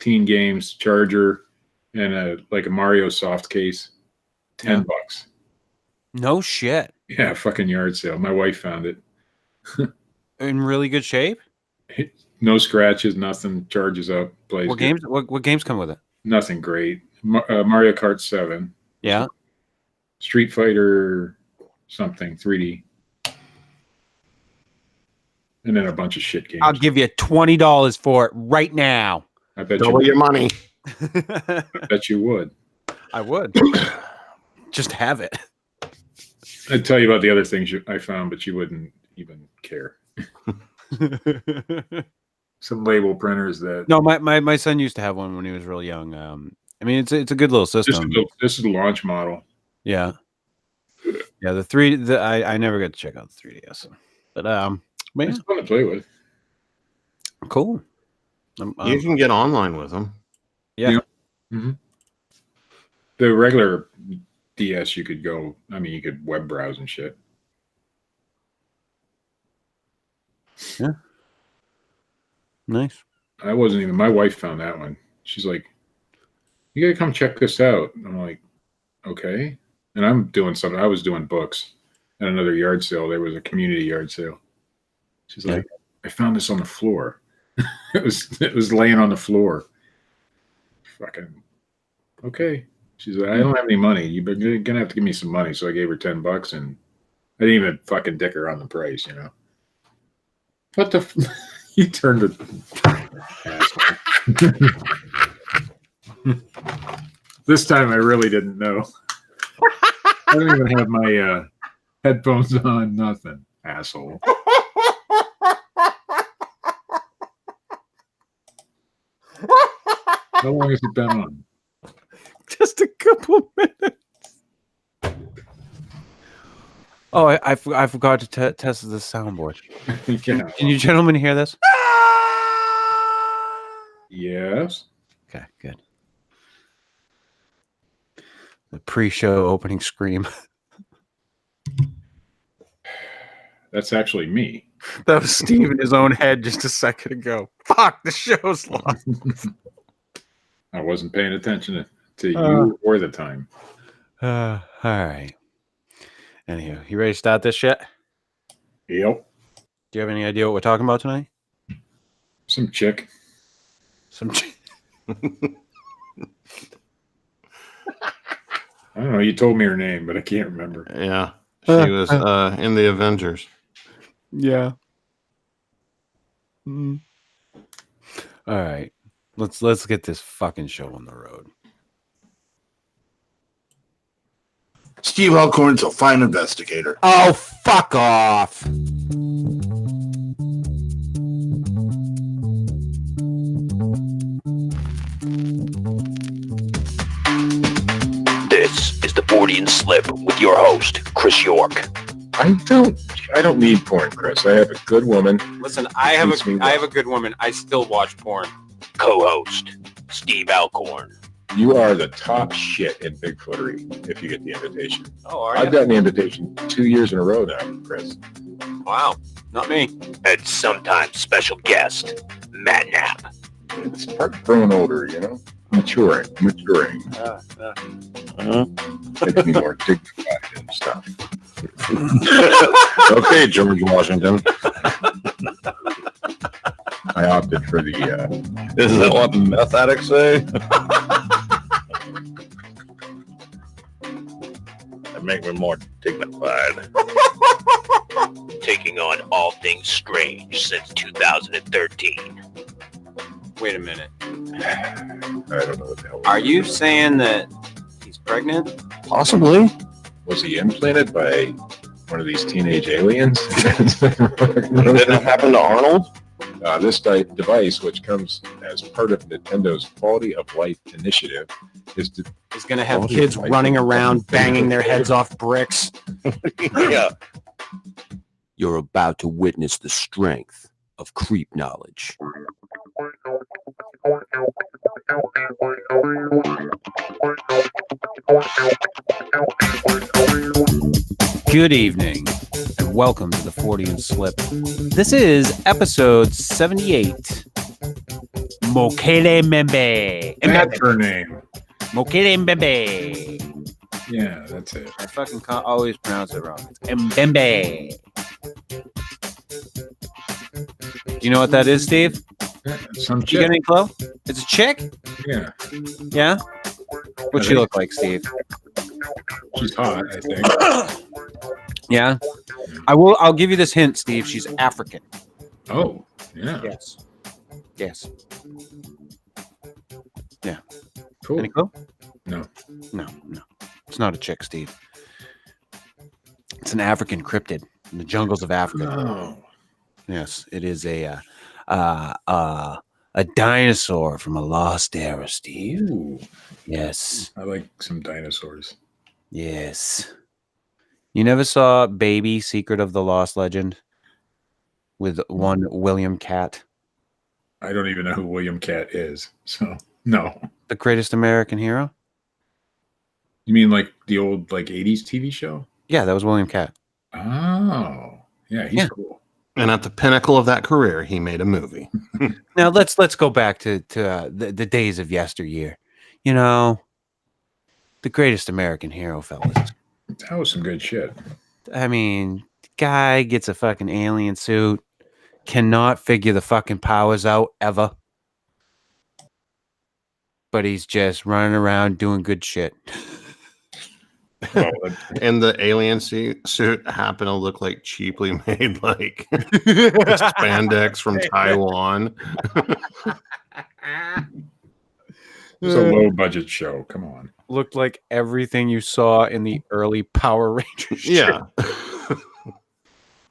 16 games, charger, and a Mario soft case. $10. No shit. Yeah, fucking yard sale. My wife found it. In really good shape? No scratches, nothing. Charges up. Plays What good. games? What games come with it? Nothing great. Mario Kart 7. Yeah. Street Fighter something 3D. And then a bunch of shit games. I'll give you $20 for it right now. I bet double your money. I bet you would. I would. Just have it. I'd tell you about the other things I found, but you wouldn't even care. Some label printers that. No, my son used to have one when he was real young. I mean, it's a good little system. This is a launch model. Yeah. Yeah, I never got to check out the 3DS. But it's fun to play with. Cool. You can get online with them. Yeah. Mm-hmm. The regular DS, you could you could web browse and shit. Yeah. Nice. My wife found that one. She's like, you gotta come check this out. I'm like, okay. And I'm doing something. I was doing books at another yard sale. There was a community yard sale. She's like, I found this on the floor. It was laying on the floor. Fucking okay. She's like, I don't have any money. You're gonna have to give me some money. So I gave her $10, and I didn't even fucking dick her on the price, What the? You turned it. This time I really didn't know. I don't even have my headphones on. Nothing, asshole. How long has it been on? Just a couple minutes. Oh, I forgot to test the soundboard. Yeah. Can you gentlemen hear this? Yes. Okay, good. The pre-show opening scream. That's actually me. That was Steve in his own head just a second ago. Fuck, the show's lost. I wasn't paying attention to you or the time. All right. Anywho, you ready to start this shit? Yep. Do you have any idea what we're talking about tonight? Some chick. I don't know. You told me her name, but I can't remember. Yeah. She was in the Avengers. Yeah. Mm. All right. Let's get this fucking show on the road. Steve Alcorn's a fine investigator. Oh, fuck off. This is the Fortean Slip with your host, Chris York. I don't need porn, Chris. I have a good woman. Listen, I have a good woman. I still watch porn. Co-host, Steve Alcorn. You are the top shit in Bigfootery if you get the invitation. Oh, are you? I've gotten the invitation 2 years in a row now, Chris. Wow. Not me. And sometimes special guest, Matt Knapp. It's part of growing older, Maturing. Makes me more dignified and stuff. Okay, George Washington. I opted for the... Isn't that what meth addicts say? That make me more dignified. Taking on all things strange since 2013. Wait a minute. I don't know what the hell. Are you saying that he's pregnant? Possibly. Was he implanted by one of these teenage aliens? Did that happen to Arnold? This device, which comes as part of Nintendo's Quality of Life initiative, is going to have kids running around banging their heads off bricks. Yeah. You're about to witness the strength of creep knowledge. Good evening, and welcome to the Fortean Slip. This is episode 78, Mokele Mbembe. That's her name. Mokele Mbembe. Yeah, that's it. I fucking always pronounce it wrong. It's Mbembe. Do you know what that is, Steve? Some You chick. get any clue? It's a chick? Yeah, Yeah? What's she look like, Steve? she's hot, I think. Yeah? I'll give you this hint, Steve. She's African. Oh, yeah. Yes. Yes. Cool. Any clue? No. No. It's not a chick, Steve. It's an African cryptid in the jungles of Africa. Oh. Yes, it is a dinosaur from a lost era, Steve. Ooh, Yes. I like some dinosaurs. Yes. You never saw Baby Secret of the Lost Legend with one William Cat? I don't even know who William Cat is, so no. The greatest American hero? You mean like the old 80s TV show? Yeah, that was William Cat. Oh, yeah, he's Yeah. cool. And at the pinnacle of that career, he made a movie. Now let's go back to the days of yesteryear. You know, the greatest American hero, fellas. That was some good shit. I mean, guy gets a fucking alien suit, cannot figure the fucking powers out ever. But he's just running around doing good shit. Oh, And the alien suit happened to look like cheaply made, like spandex from Taiwan. it's a low budget show. Come on. Looked like everything you saw in the early Power Rangers. Yeah.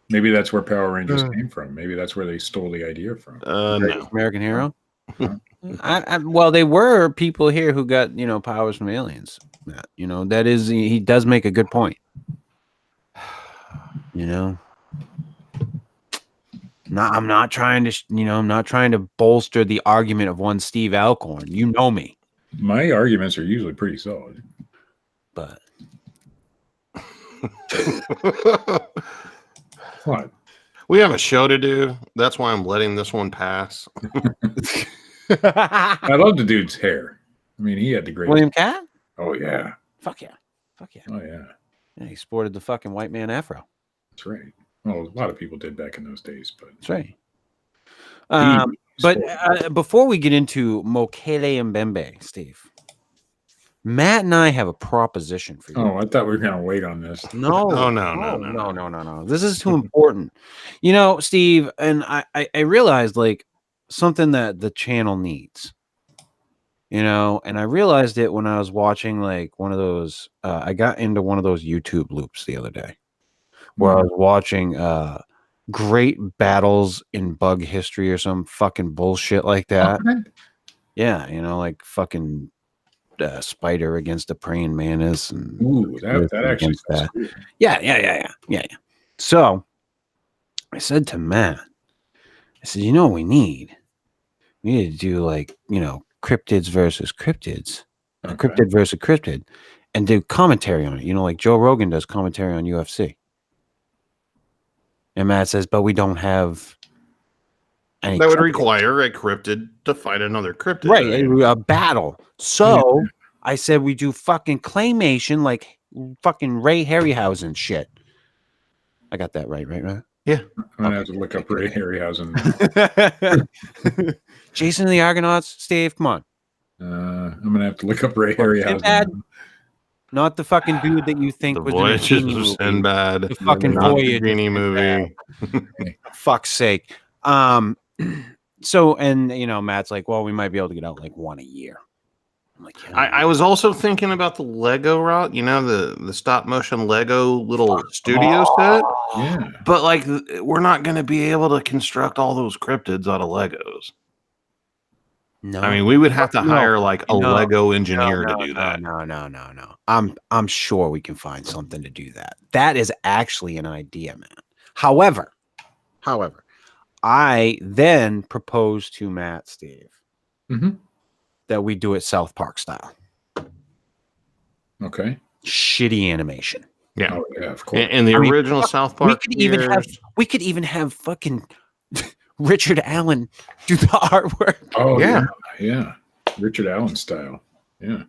Maybe that's where Power Rangers came from. Maybe that's where they stole the idea from. No. American hero. Well, they were people here who got powers from aliens. That is, he does make a good point. I'm not trying to bolster the argument of one Steve Alcorn. You know me, My arguments are usually pretty solid. but What? We have a show to do. That's why I'm letting this one pass. I love the dude's hair. I mean, he had the great. William Cat. Oh yeah. Fuck yeah. Oh yeah. Yeah, he sported the fucking white man afro. That's right. Well, a lot of people did back in those days, but That's right. he But before we get into Mokele Mbembe, Steve, Matt and I have a proposition for you. Oh, I thought we were gonna wait on this. No, Oh, no. This is too important. Steve, and I realized something that the channel needs. And I realized it when I was watching one of those. I got into one of those YouTube loops the other day, where I was watching great battles in bug history or some fucking bullshit like that. Okay. Yeah, fucking spider against a praying mantis, and Ooh, that actually sounds cool. Yeah. So I said to Matt, I said, what we need? We need to do cryptids versus cryptids, Okay. cryptid versus cryptid, and do commentary on it. Like Joe Rogan does commentary on UFC. And Matt says, but we don't have any. That would cryptid. require a cryptid to fight another cryptid. Right, a battle. So I said we do fucking claymation like fucking Ray Harryhausen shit. I got that right? Yeah. I'm gonna have to look up Ray Harryhausen. Jason and the Argonauts, Steve, come on. I'm gonna have to look up Ray Harryhausen. Sinbad? Not the fucking dude that you think The was in a Voyages genie of movie. Sinbad. The fucking Not the Voyage. Genie movie. Fuck's sake. So, and Matt's like, well, we might be able to get out one a year. I'm like, yeah. I was also thinking about the Lego route, the stop motion Lego little studio set. Yeah. But we're not going to be able to construct all those cryptids out of Legos. No. I mean, we would have to hire a No. Lego engineer to do that. No. I'm sure we can find something to do that. That is actually an idea, man. However, I then proposed to Matt, Steve, that we do it South Park style. Okay. Shitty animation. Yeah. Oh yeah, of course. In the original South Park We could even have fucking Richard Allen do the artwork. Oh Yeah. yeah. Richard Allen style. Yeah.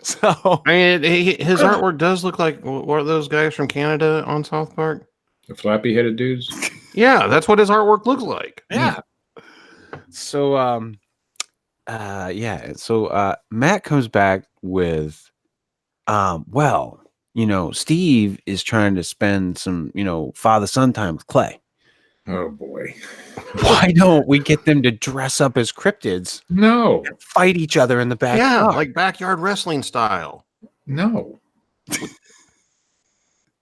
So I mean, his artwork does look like what are those guys from Canada on South Park? The flappy headed dudes. Yeah, that's what his artwork looks like. yeah. So Matt comes back with well, Steve is trying to spend some, father-son time with Clay. Oh boy. Why don't we get them to dress up as cryptids No. and fight each other in the Yeah, backyard? like backyard wrestling style. No.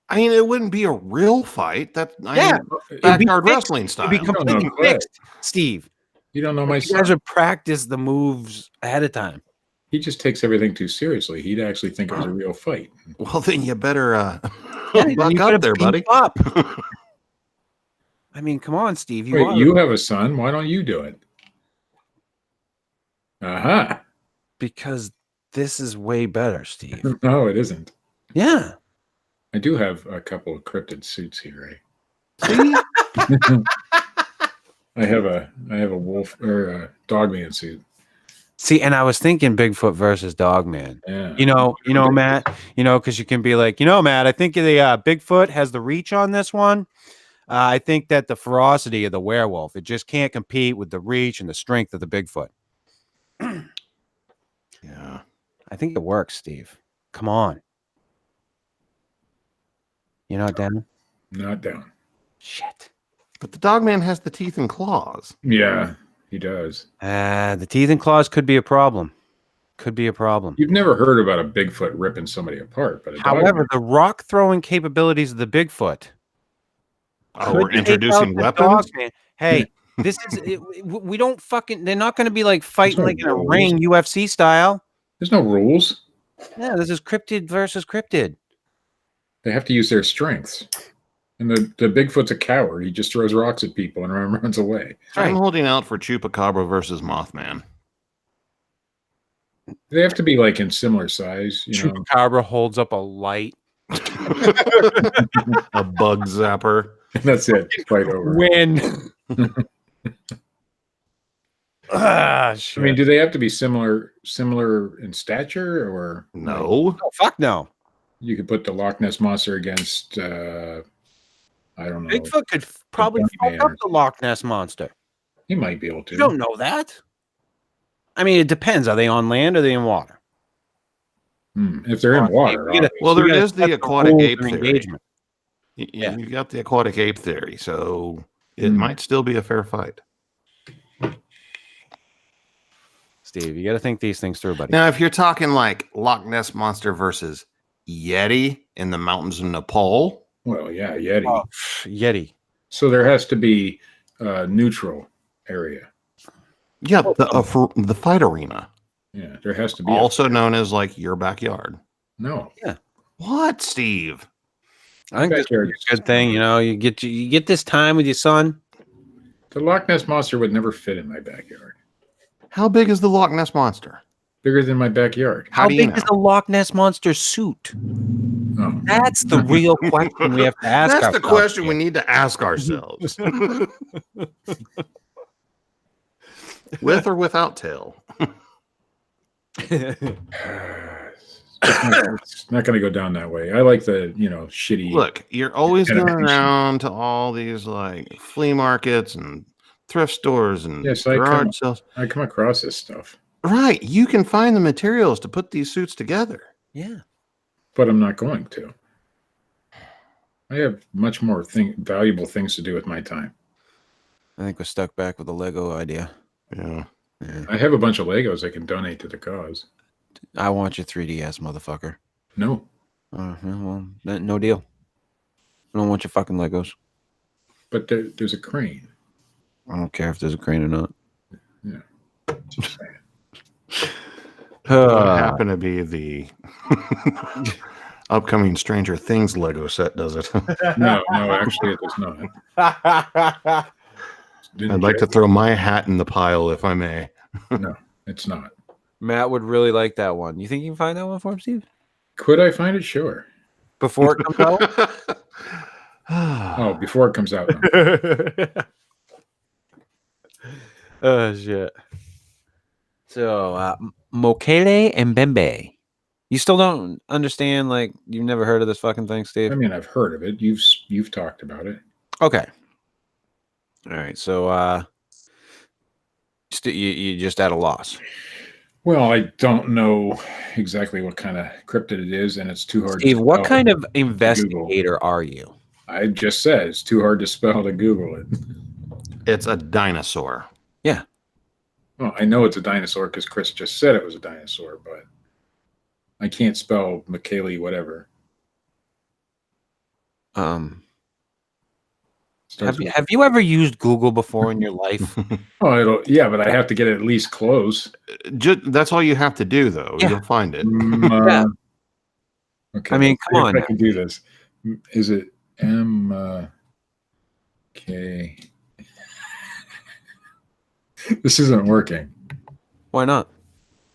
I mean, it wouldn't be a real fight. It'd be Backyard fixed. wrestling style. It'd be completely Clay. fixed, Steve. You don't know my You son. guys would practice the moves ahead of time. He just takes everything too seriously. He'd actually think it was a real fight. Well, then you better You buck gotta up there, beef buddy. up. I mean, come on, Steve. Wait, you have a son. Why don't you do it? Uh-huh. Because this is way better, Steve. No, it isn't. Yeah. I do have a couple of cryptid suits here, See? I have a wolf or a dogman suit. See, and I was thinking Bigfoot versus Dogman. Yeah. Matt, because you can be like, Matt, I think the Bigfoot has the reach on this one. I think that the ferocity of the werewolf, it just can't compete with the reach and the strength of the Bigfoot. Yeah. I think it works, Steve. Come on. You're not down? Not down. Shit. But the dogman has the teeth and claws. Yeah, he does. The teeth and claws could be a problem. Could be a problem. You've never heard about a Bigfoot ripping somebody apart, but However, the rock throwing capabilities of the Bigfoot. Oh, could we're take introducing out the weapons? Dogman. Hey, this is we don't fucking. They're not going to be like fighting no like in a rules. ring, UFC style. there's no rules. Yeah, this is cryptid versus cryptid. They have to use their strengths. And the Bigfoot's a coward. He just throws rocks at people and runs away. I'm holding out for Chupacabra versus Mothman. They have to be like in similar size, Chupacabra holds up a light. A bug zapper. That's it. Fight over. Win. Shit. I mean, do they have to be similar in stature, or No. Oh, fuck no. you could put the Loch Ness monster against I don't know. Bigfoot could probably fuck up the Loch Ness monster. He might be able to. You don't know that. I mean, it depends. Are they on land or are they in water? If they're in water. Well, there You gotta is set the the aquatic rules ape of theory. engagement. Yeah. You got the aquatic ape theory, so it might still be a fair fight. Steve, you got to think these things through, buddy. Now, if you're talking like Loch Ness monster versus Yeti in the mountains of Nepal, Well, yeah, Yeti. Oh, Yeti. So there has to be a neutral area. yeah, the fight arena, Yeah, there has to be. also known as like your backyard. No. What, Steve? I think that's a Backyard. good thing. You get this time with your son. The Loch Ness monster would never fit in my backyard. How big is the Loch Ness monster? Bigger than my backyard. How do you big know? is the Loch Ness monster suit? Oh. That's the real question we have to ask. That's the ourselves question we here. need to ask ourselves. With or without tail? It's not going to go down that way. I like the, shitty. Look, you're always going Animation. around to all these like flea markets and thrift stores and Yes, I garage sales. I come across this stuff, Right. You can find the materials to put these suits together. Yeah. but I'm not going to. I have much more valuable things to do with my time. I think we're stuck back with the Lego idea. Yeah. I have a bunch of Legos I can donate to the cause. I want your 3DS, motherfucker. No, Well, no deal. I don't want your fucking Legos. but there's a crane. I don't care if there's a crane or not. Just saying. What happened to be the upcoming Stranger Things Lego set, does it? No, actually it does not. I'd like to throw my hat in the pile if I may. No, it's not. Matt would really like that one. You think you can find that one for him, Steve? Could I find it? Sure. Before it comes out? Oh, before it comes out. No. Oh shit. So Mokele Mbembe. You still don't understand? Like you've never heard of this fucking thing, Steve? I mean, I've heard of it. You've talked about it. Okay. All right. So you just at a loss. Well, I don't know exactly what kind of cryptid it is, and it's too hard. Steve, to what spell kind of to investigator are you? I just said it's too hard to spell to Google it. It's a dinosaur. Well, I know it's a dinosaur because Chris just said it was a dinosaur, but I can't spell Mokele whatever. Starts with- Have you ever used Google before in your life? Oh, yeah, but I have to get it at least close. That's all you have to do, though. Yeah. You'll find it. Yeah. Okay. I mean, let's come see on if I now. can do this. Is it K? This isn't working Why not?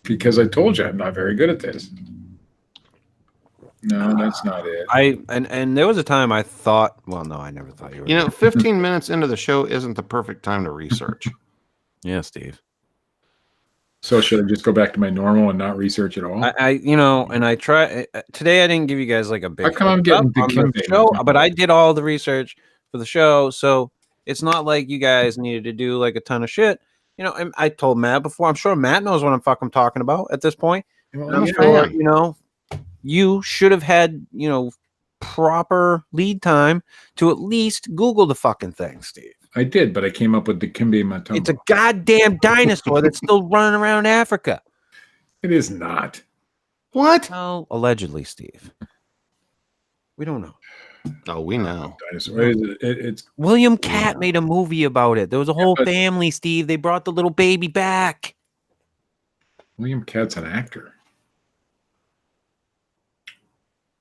because I told you I'm not very good at this. No, that's not it. And there was a time I thought, well, no, I never thought you were. 15 minutes into the show isn't the perfect time to research. Yeah, Steve. So should I just go back to my normal and not research at all? And I try today. I didn't give you guys like a big How come I'm heads getting up on the Dikembe show, on top but of I it? did all the research for the show, so it's not like you guys needed to do like a ton of shit. And I told Matt before. I'm sure Matt knows what I'm fucking talking about at this point. Well, And I'm yeah. sure you should have had proper lead time to at least Google the fucking thing, Steve. I did, but I came up with Dikembe Mutombo. It's a goddamn dinosaur that's still running around Africa. It is not. What? Well, allegedly, Steve. We don't know. Oh, we know. Dinosaur. It's William Cat made a movie about it. There was a whole but- family, Steve. They brought the little baby back. William Cat's an actor.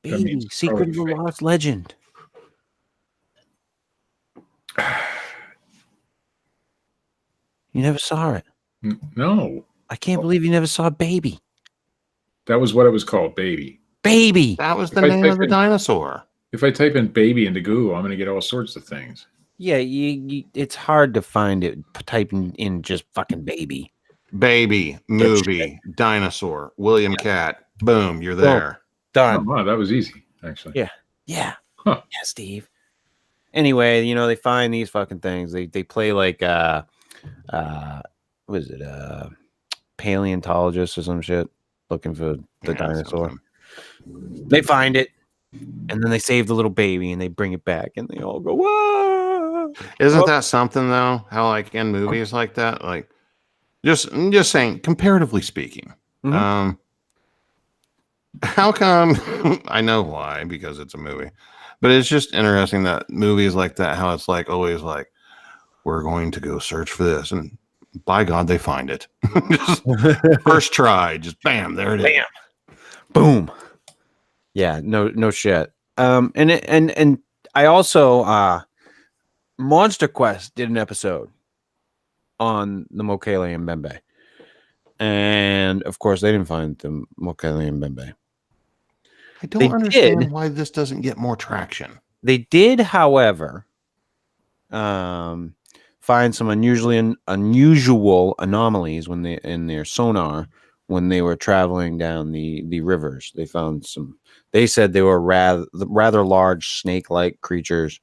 That Baby, means it's Secret of probably the fake. Lost Legend. You never saw it. No, I can't believe you never saw Baby. that was what it was called, baby. Baby. That was the If I name type of the in- dinosaur. If I type in baby into Google, I'm going to get all sorts of things. Yeah, it's hard to find it typing in just fucking baby. Baby, movie, dinosaur, William Cat. Boom, you're there. Oh, Done. wow, that was easy, actually. Yeah. Yeah. Huh. Yeah, Steve. Anyway, they find these fucking things. They play like what is it? Paleontologist or some shit looking for the dinosaur. something. They find it, and then they save the little baby and they bring it back and they all go, whoa. Isn't that something though? How like in movies like that, like I'm just saying, comparatively speaking, Mhm. How come? I know why, because it's a movie, but it's just interesting that movies like that, how it's like always like, we're going to go search for this, and by God, they find it. Just first try, just bam, there it is. Bam. Boom. Yeah, no shit. And I also Monster Quest did an episode on the Mokele Mbembe. And of course they didn't find the Mokele Mbembe. I don't They understand did. why this doesn't get more traction. They did, however, find some unusual anomalies when they in their sonar when they were traveling down the rivers. They found some. They said they were rather large snake-like creatures,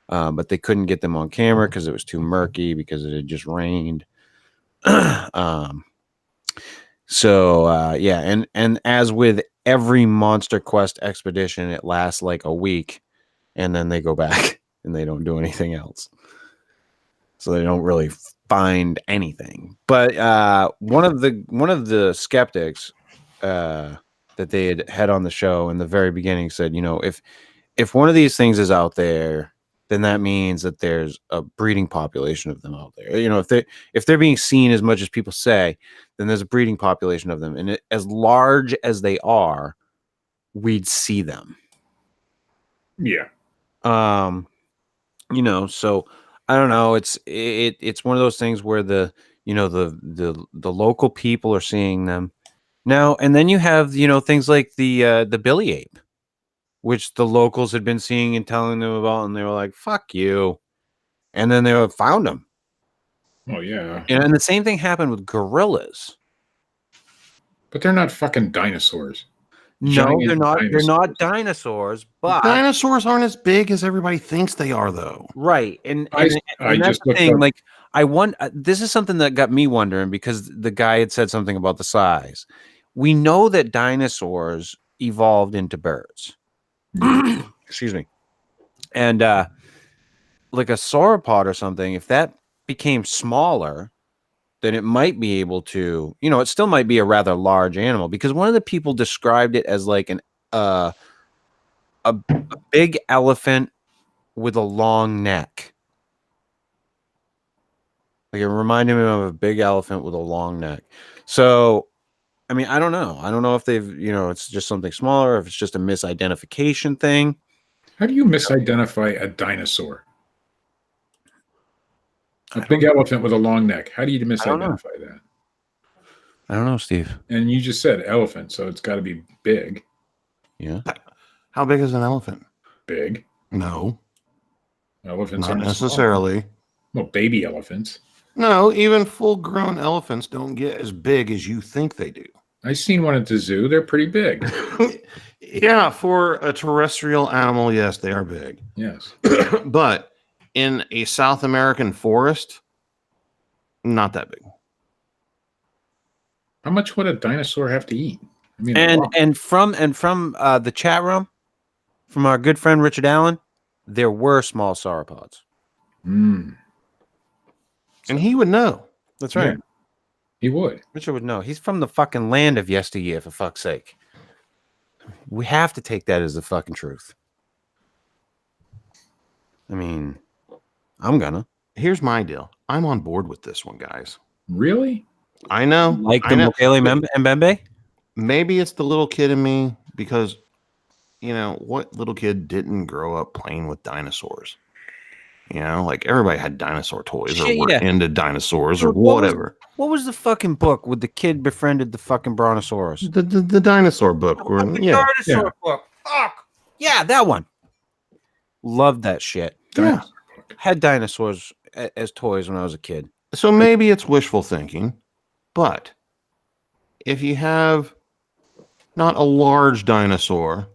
but they couldn't get them on camera because it was too murky because it had just rained. Yeah, and as with every Monster Quest expedition, it lasts like a week, and then they go back and they don't do anything else. So they don't really find anything. But one of the skeptics that they had on the show in the very beginning said, if one of these things is out there, then that means that there's a breeding population of them out there. If they're being seen as much as people say, then there's a breeding population of them, and as large as they are, we'd see them. Yeah. So I don't know. It's one of those things where the local people are seeing them now, and then you have things like the Billy Ape, which the locals had been seeing and telling them about, and they were like, "Fuck you," and then they found them. Oh yeah, And the same thing happened with gorillas. but they're not fucking dinosaurs. No, Giant they're not. They're not dinosaurs. dinosaurs, but Dinosaurs aren't as big as everybody thinks they are, though. right. And I that's just the looked thing. up. Like, I want this is something that got me wondering because the guy had said something about the size. We know that dinosaurs evolved into birds. Excuse me. And like a sauropod or something, if that became smaller, then it might be able to, it still might be a rather large animal because one of the people described it as like a big elephant with a long neck. Like it reminded me of a big elephant with a long neck. So, I mean, I don't know. I don't know if they've, it's just something smaller, if it's just a misidentification thing. How do you misidentify a dinosaur? A big elephant with a long neck. How do you misidentify that? I don't know, Steve. And you just said elephant, so it's got to be big. Yeah. How big is an elephant? Big. No, Elephants not aren't necessarily. small. Well, baby elephants. No, even full-grown elephants don't get as big as you think they do. I seen one at the zoo. They're pretty big. Yeah, for a terrestrial animal, yes, they are big. Yes. But in a South American forest, not that big. How much would a dinosaur have to eat? I mean, And from the chat room, from our good friend Richard Allen, there were small sauropods. Mm, And he would know. That's right. Yeah. He would. Richard would know. He's from the fucking land of yesteryear, for fuck's sake. We have to take that as the fucking truth. I mean, I'm gonna. Here's my deal. I'm on board with this one, guys. Really? I know. Like I the know. Mokele Mbembe? Maybe it's the little kid in me because, what little kid didn't grow up playing with dinosaurs? Like everybody had dinosaur toys or were into dinosaurs or whatever. What was the fucking book with the kid befriended the fucking brontosaurus? The dinosaur book. Dinosaur book. Fuck. Yeah, that one. Loved that shit. Yeah. Had dinosaurs as toys when I was a kid. So maybe it's wishful thinking, but if you have not a large dinosaur,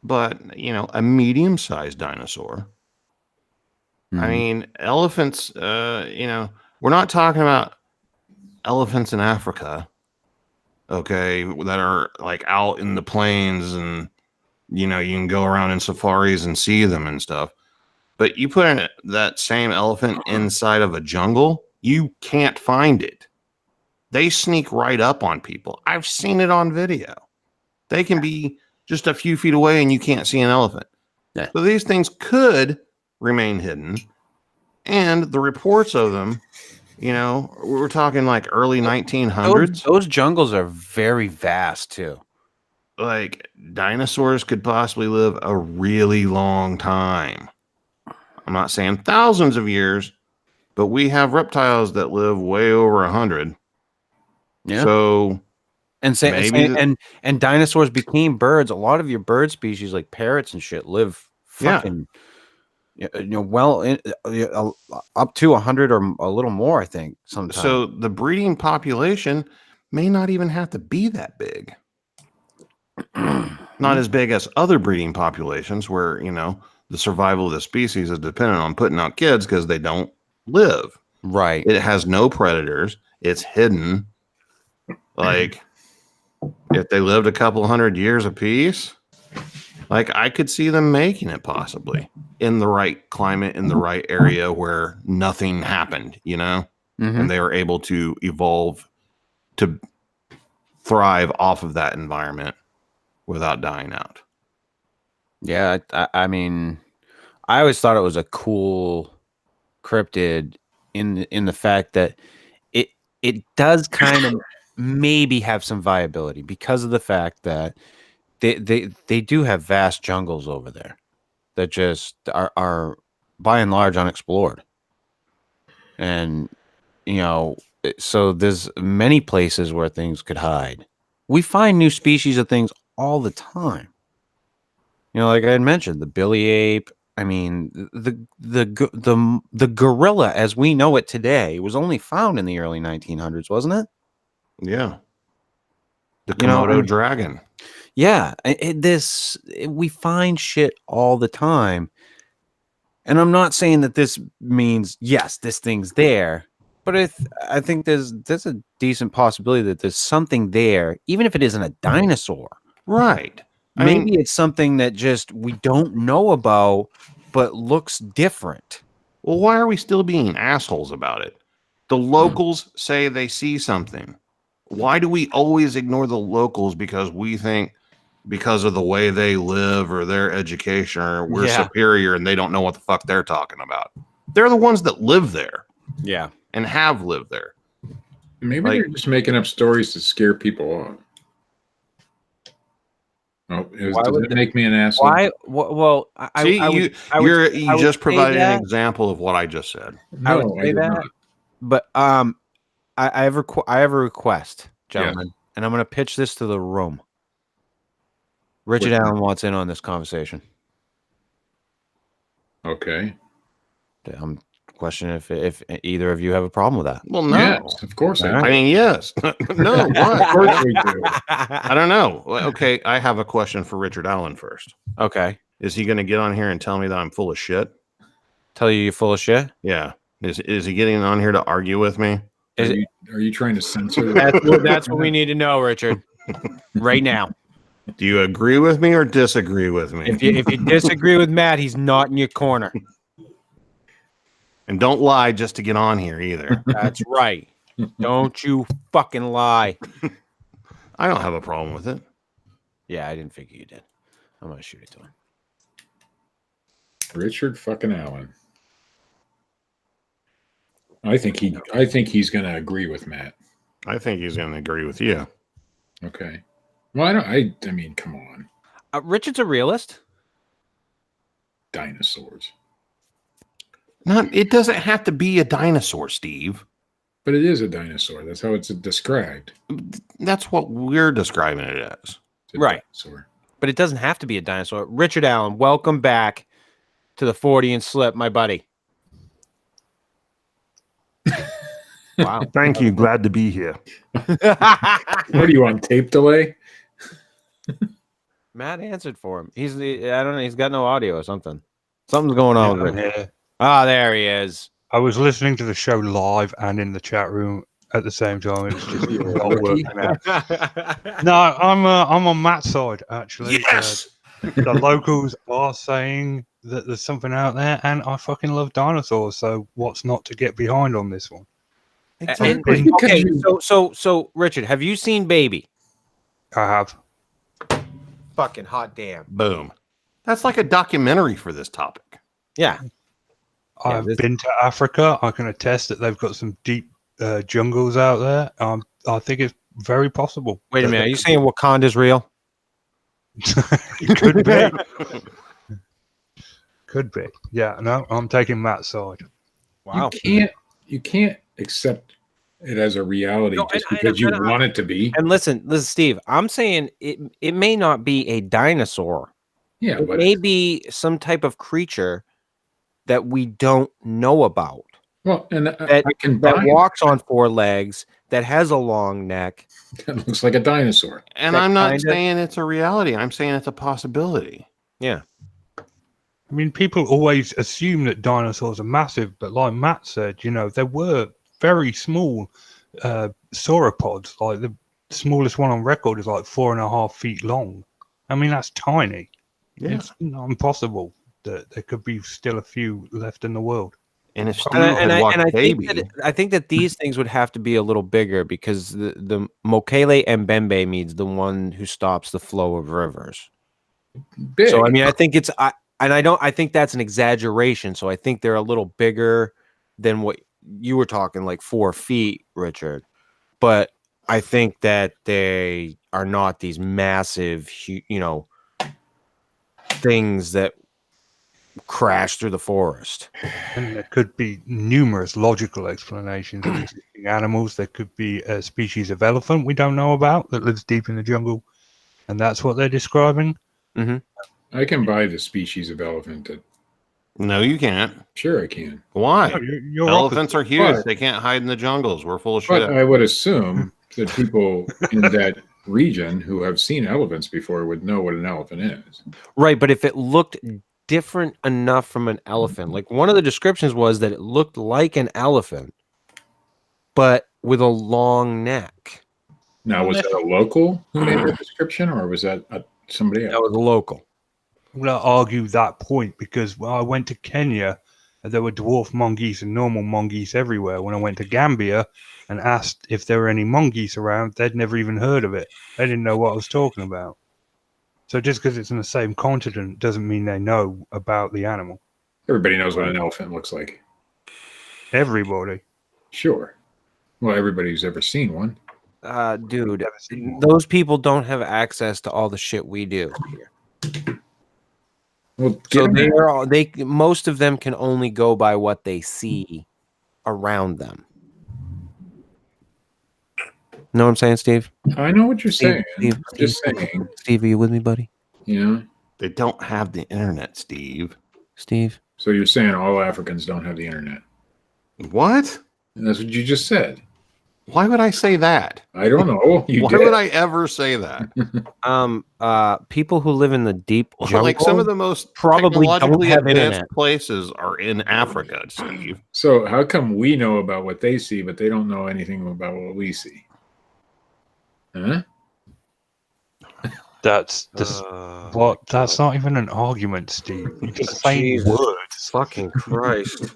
but a medium-sized dinosaur. I mean, elephants, we're not talking about elephants in Africa, okay, that are like out in the plains and, you can go around in safaris and see them and stuff. But you put that same elephant inside of a jungle, you can't find it. They sneak right up on people. I've seen it on video. They can be just a few feet away and you can't see an elephant. Yeah. So these things could remain hidden. And the reports of them, we're talking like early 1900s. Those jungles are very vast too. Like dinosaurs could possibly live a really long time. I'm not saying thousands of years, but we have reptiles that live way over 100. Yeah. So and dinosaurs became birds. A lot of your bird species, like parrots and shit, live fucking up to 100 or a little more, I think. Sometimes. So the breeding population may not even have to be that big. Not as big as other breeding populations where, the survival of the species is dependent on putting out kids because they don't live. Right. It has no predators. It's hidden. Like if they lived a couple hundred years apiece, like I could see them making it possibly in the right climate, in the right area where nothing happened, and they were able to evolve to thrive off of that environment without dying out. Yeah, I mean, I always thought it was a cool cryptid in the fact that it does kind of maybe have some viability because of the fact that they do have vast jungles over there that just are by and large unexplored. And so there's many places where things could hide. We find new species of things all the time. Like I had mentioned, the billy ape, I mean, the gorilla as we know it today was only found in the early 1900s, wasn't it? Yeah. The You know, Komodo dragon. Yeah, we find shit all the time, and I'm not saying that this means yes, this thing's there, but I think there's a decent possibility that there's something there, even if it isn't a dinosaur. Right. Maybe it's something that just we don't know about, but looks different. Well, why are we still being assholes about it? The locals say they see something. Why do we always ignore the locals because we think because of the way they live or their education or we're superior and they don't know what the fuck they're talking about? They're the ones that live there. Yeah. And have lived there. Maybe they're just making up stories to scare people off. Oh, does it make me an asshole? Why? Well, you just provided an example of what I just said. No, I did not. But I have a request, gentlemen, and I'm going to pitch this to the room. Richard Allen wants in on this conversation. Okay. I'm questioning if either of you have a problem with that. Well, no. Yes, of course I do. I mean, yes. No, what? Of course we do. I don't know. Okay, I have a question for Richard Allen first. Okay. Is he going to get on here and tell me that I'm full of shit? Tell you you're full of shit? Yeah. Is he getting on here to argue with me? Are you trying to censor that? That's what we need to know, Richard. Right now. Do you agree with me or disagree with me? If you disagree with Matt, he's not in your corner. And don't lie just to get on here either. That's right. Don't you fucking lie. I don't have a problem with it. Yeah, I didn't figure you did. I'm going to shoot it to him. Richard fucking Allen. I think he's going to agree with Matt. I think he's going to agree with you. Okay. Well, I mean, come on. Richard's a realist. Dinosaurs. It doesn't have to be a dinosaur, Steve. But it is a dinosaur. That's how it's described. That's what we're describing it as. Right. Dinosaur. But it doesn't have to be a dinosaur. Richard Allen, welcome back to the Fortean Slip, my buddy. Wow. Thank you. Glad to be here. What are you on, tape delay? Matt answered for him. I don't know. He's got no audio or something. Something's going on with it. Ah, there he is. I was listening to the show live and in the chat room at the same time. It was just not working out. No, I'm on Matt's side actually. Yes. The locals are saying that there's something out there, and I fucking love dinosaurs. So what's not to get behind on this one? Exactly. Okay, so Richard, have you seen Baby? I have. Fucking hot damn. Boom. That's like a documentary for this topic. Yeah. I've been to Africa. I can attest that they've got some deep jungles out there. I think it's very possible. Wait a minute. Are you saying Wakanda's real? It could be. Could be. Yeah, no, I'm taking Matt's side. Wow. You can't accept it as a reality just because you want it to be. And listen, Steve, I'm saying it may not be a dinosaur. Yeah, it may be some type of creature that we don't know about. Well, and that walks on four legs, that has a long neck. That looks like a dinosaur. And I'm not saying it's a reality. I'm saying it's a possibility. Yeah. I mean, people always assume that dinosaurs are massive, but like Matt said, there were very small sauropods. Like the smallest one on record is like 4.5 feet long. I mean, that's tiny. Yeah. It's not impossible that there could be still a few left in the world. And if Steve had watched Baby, I think that these things would have to be a little bigger because the Mokele Mbembe means the one who stops the flow of rivers. Big. So I mean, I think I think that's an exaggeration. So I think they're a little bigger than what you were talking, like 4 feet, Richard. But I think that they are not these massive, things that crash through the forest. And there could be numerous logical explanations of existing animals. There could be a species of elephant we don't know about that lives deep in the jungle, and that's what they're describing. Mm-hmm. I can buy the species of elephant that No, you can't. Sure, I can. Why? No, you're Elephants are huge. But- They can't hide in the jungles. We're full of But shit. I would assume that people in that region who have seen elephants before would know what an elephant is. Right, but if it looked different enough from an elephant, like one of the descriptions was that it looked like an elephant, but with a long neck. Now, was that a local who made that description, or was that somebody That else? was a local. I'm going to argue that point because when I went to Kenya, there were dwarf mongoose and normal mongoose everywhere. When I went to Gambia and asked if there were any mongoose around, they'd never even heard of it. They didn't know what I was talking about. So just because it's in the same continent doesn't mean they know about the animal. Everybody knows what an elephant looks like. Everybody. Sure. Well, everybody who's ever seen one. Dude, Never seen one. those people don't have access to all the shit we do here. Well, So given that- most of them can only go by what they see around them. Know what I'm saying, Steve? I know what you're saying. Steve, I'm just saying, Steve, are you with me, buddy? you know. They don't have the internet, Steve. Steve? So you're saying all Africans don't have the internet? What? And that's what you just said. Why would I say that? I don't know. You Why did. would I ever say that? People who live in the deep jungle, Like some of the most probably don't technologically have advanced internet. places are in Africa, Steve. So how come we know about what they see, but they don't know anything about what we see? Huh? That's what? That's not even an argument, Steve. You're just saying Jesus. words. Fucking Christ.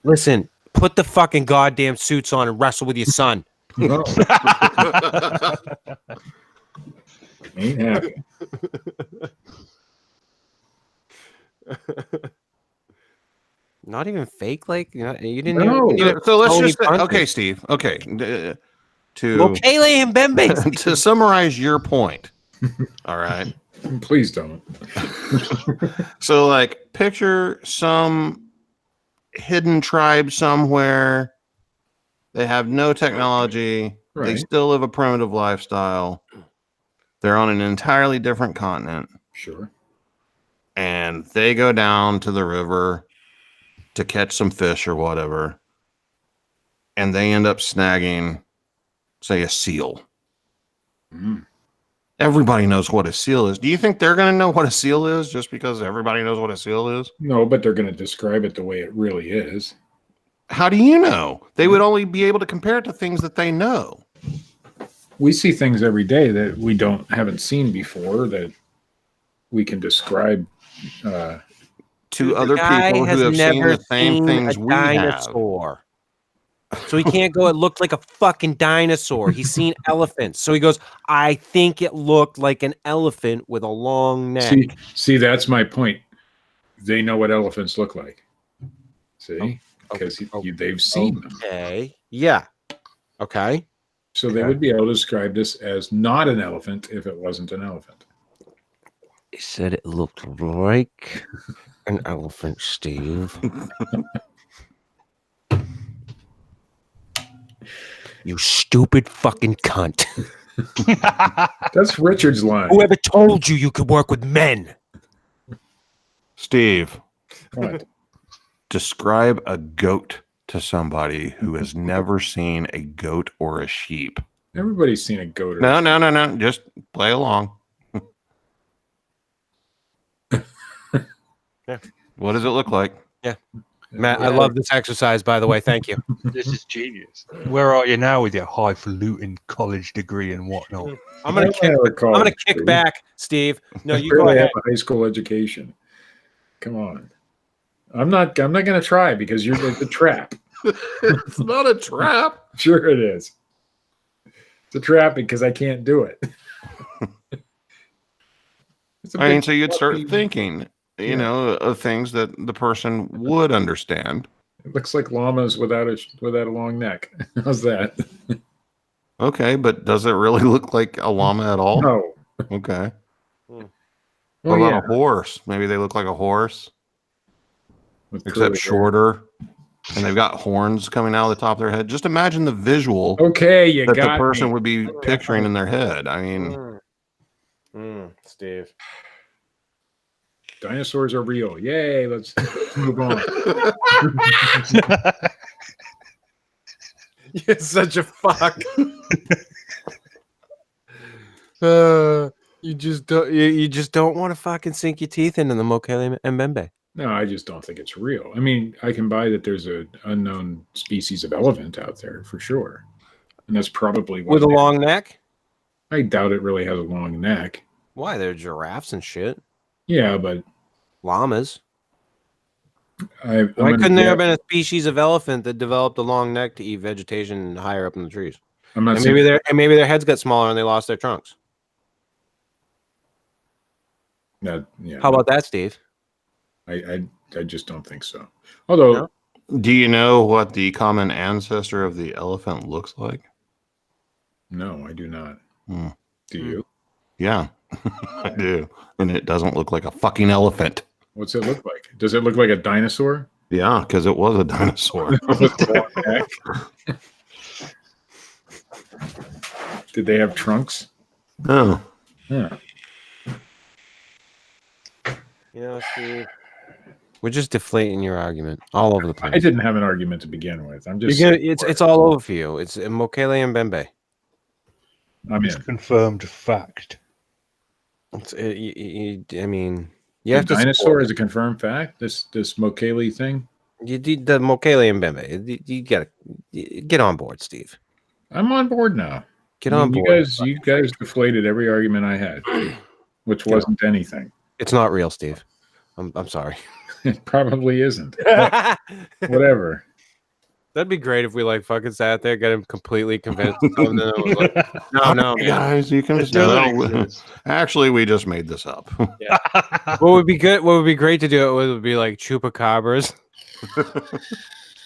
Listen, put the fucking goddamn suits on and wrestle with your son. No. Ain't happening. Not even fake, like you didn't. No. Even, So let's Tony just say, Punch okay, it. Steve. Okay, to Mokele Mbembe. to summarize your point. All right. Please don't. So, like, picture some hidden tribe somewhere. They have no technology. They Right. still live a primitive lifestyle. They're on an entirely different continent. Sure. And they go down to the river to catch some fish or whatever. And they end up snagging, say, a seal. Mm. Everybody knows what a seal is. Do you think they're going to know what a seal is just because everybody knows what a seal is? No, but they're going to describe it the way it really is. How do you know? They would only be able to compare it to things that they know. We see things every day that we haven't seen before that we can describe. To The other guy people has who have seen never the same seen things a we have. dinosaur. So he can't go, it looked like a fucking dinosaur. He's seen elephants. So he goes, I think it looked like an elephant with a long neck. See, that's my point. They know what elephants look like. See, because they've seen them. Okay. Yeah. Okay. So they would be able to describe this as not an elephant if it wasn't an elephant. He said it looked like an elephant, Steve. You stupid fucking cunt. That's Richard's line. Whoever told you could work with men? Steve, What? describe a goat to somebody who has never seen a goat or a sheep. Everybody's seen a goat. Or No. Just play along. Yeah. What does it look like? Matt, I love this exercise, by the way. Thank you. This is genius. Where are you now with your highfalutin college degree and whatnot? I'm gonna kick back, Steve. No, you go barely ahead. have a high school education. Come on. I'm not gonna try because you're the trap. It's not a trap. Sure it is. It's a trap because I can't do it. It's a I mean, big so you'd start fluffy- thinking, Yeah. of things that the person would understand. It looks like llamas without a long neck. How's that? Okay, but does it really look like a llama at all? No. Okay. Well, What about yeah. a horse? Maybe they look like a horse, With except curly hair. shorter, and they've got horns coming out of the top of their head. Just imagine the visual Okay, you that the got person me. would be picturing in their head. I mean, Steve. Dinosaurs are real. Yay! Let's move on. You're such a fuck. You just don't want to fucking sink your teeth into the Mokele Mbembe. No, I just don't think it's real. I mean, I can buy that there's an unknown species of elephant out there for sure, and that's probably With a long neck? I doubt it really has a long neck. Why? They're giraffes and shit. Yeah, but Llamas. Why Why couldn't there have been a species of elephant that developed a long neck to eat vegetation higher up in the trees? I'm not And saying maybe their heads got smaller and they lost their trunks. that. Yeah, How about that, Steve? I just don't think so. Although, No? Do you know what the common ancestor of the elephant looks like? no, I do not. Hmm. Do you? Yeah, I do. And it doesn't look like a fucking elephant. What's it look like? Does it look like a dinosaur? Yeah, because it was a dinosaur. With a long neck? Did they have trunks? Oh, Yeah. You know, Steve, we're just deflating your argument all over the place. I didn't have an argument to begin with. I'm just. It's all over for you. It's Mokele Mbembe. I'm It's in. confirmed fact. I mean, you The have to dinosaur support is a confirmed fact. This Mokele thing. You did the Mokele Mbembe. You gotta get on board, Steve. I'm on board now. Get on board. You guys deflated every argument I had, which wasn't anything. It's not real, Steve. I'm sorry. It probably isn't. Whatever. That'd be great if we like fucking sat there, got him completely convinced. And then it was like, no, man. guys, you can just actually, we just made this up. What would be good? What would be great to do? It would be like chupacabras.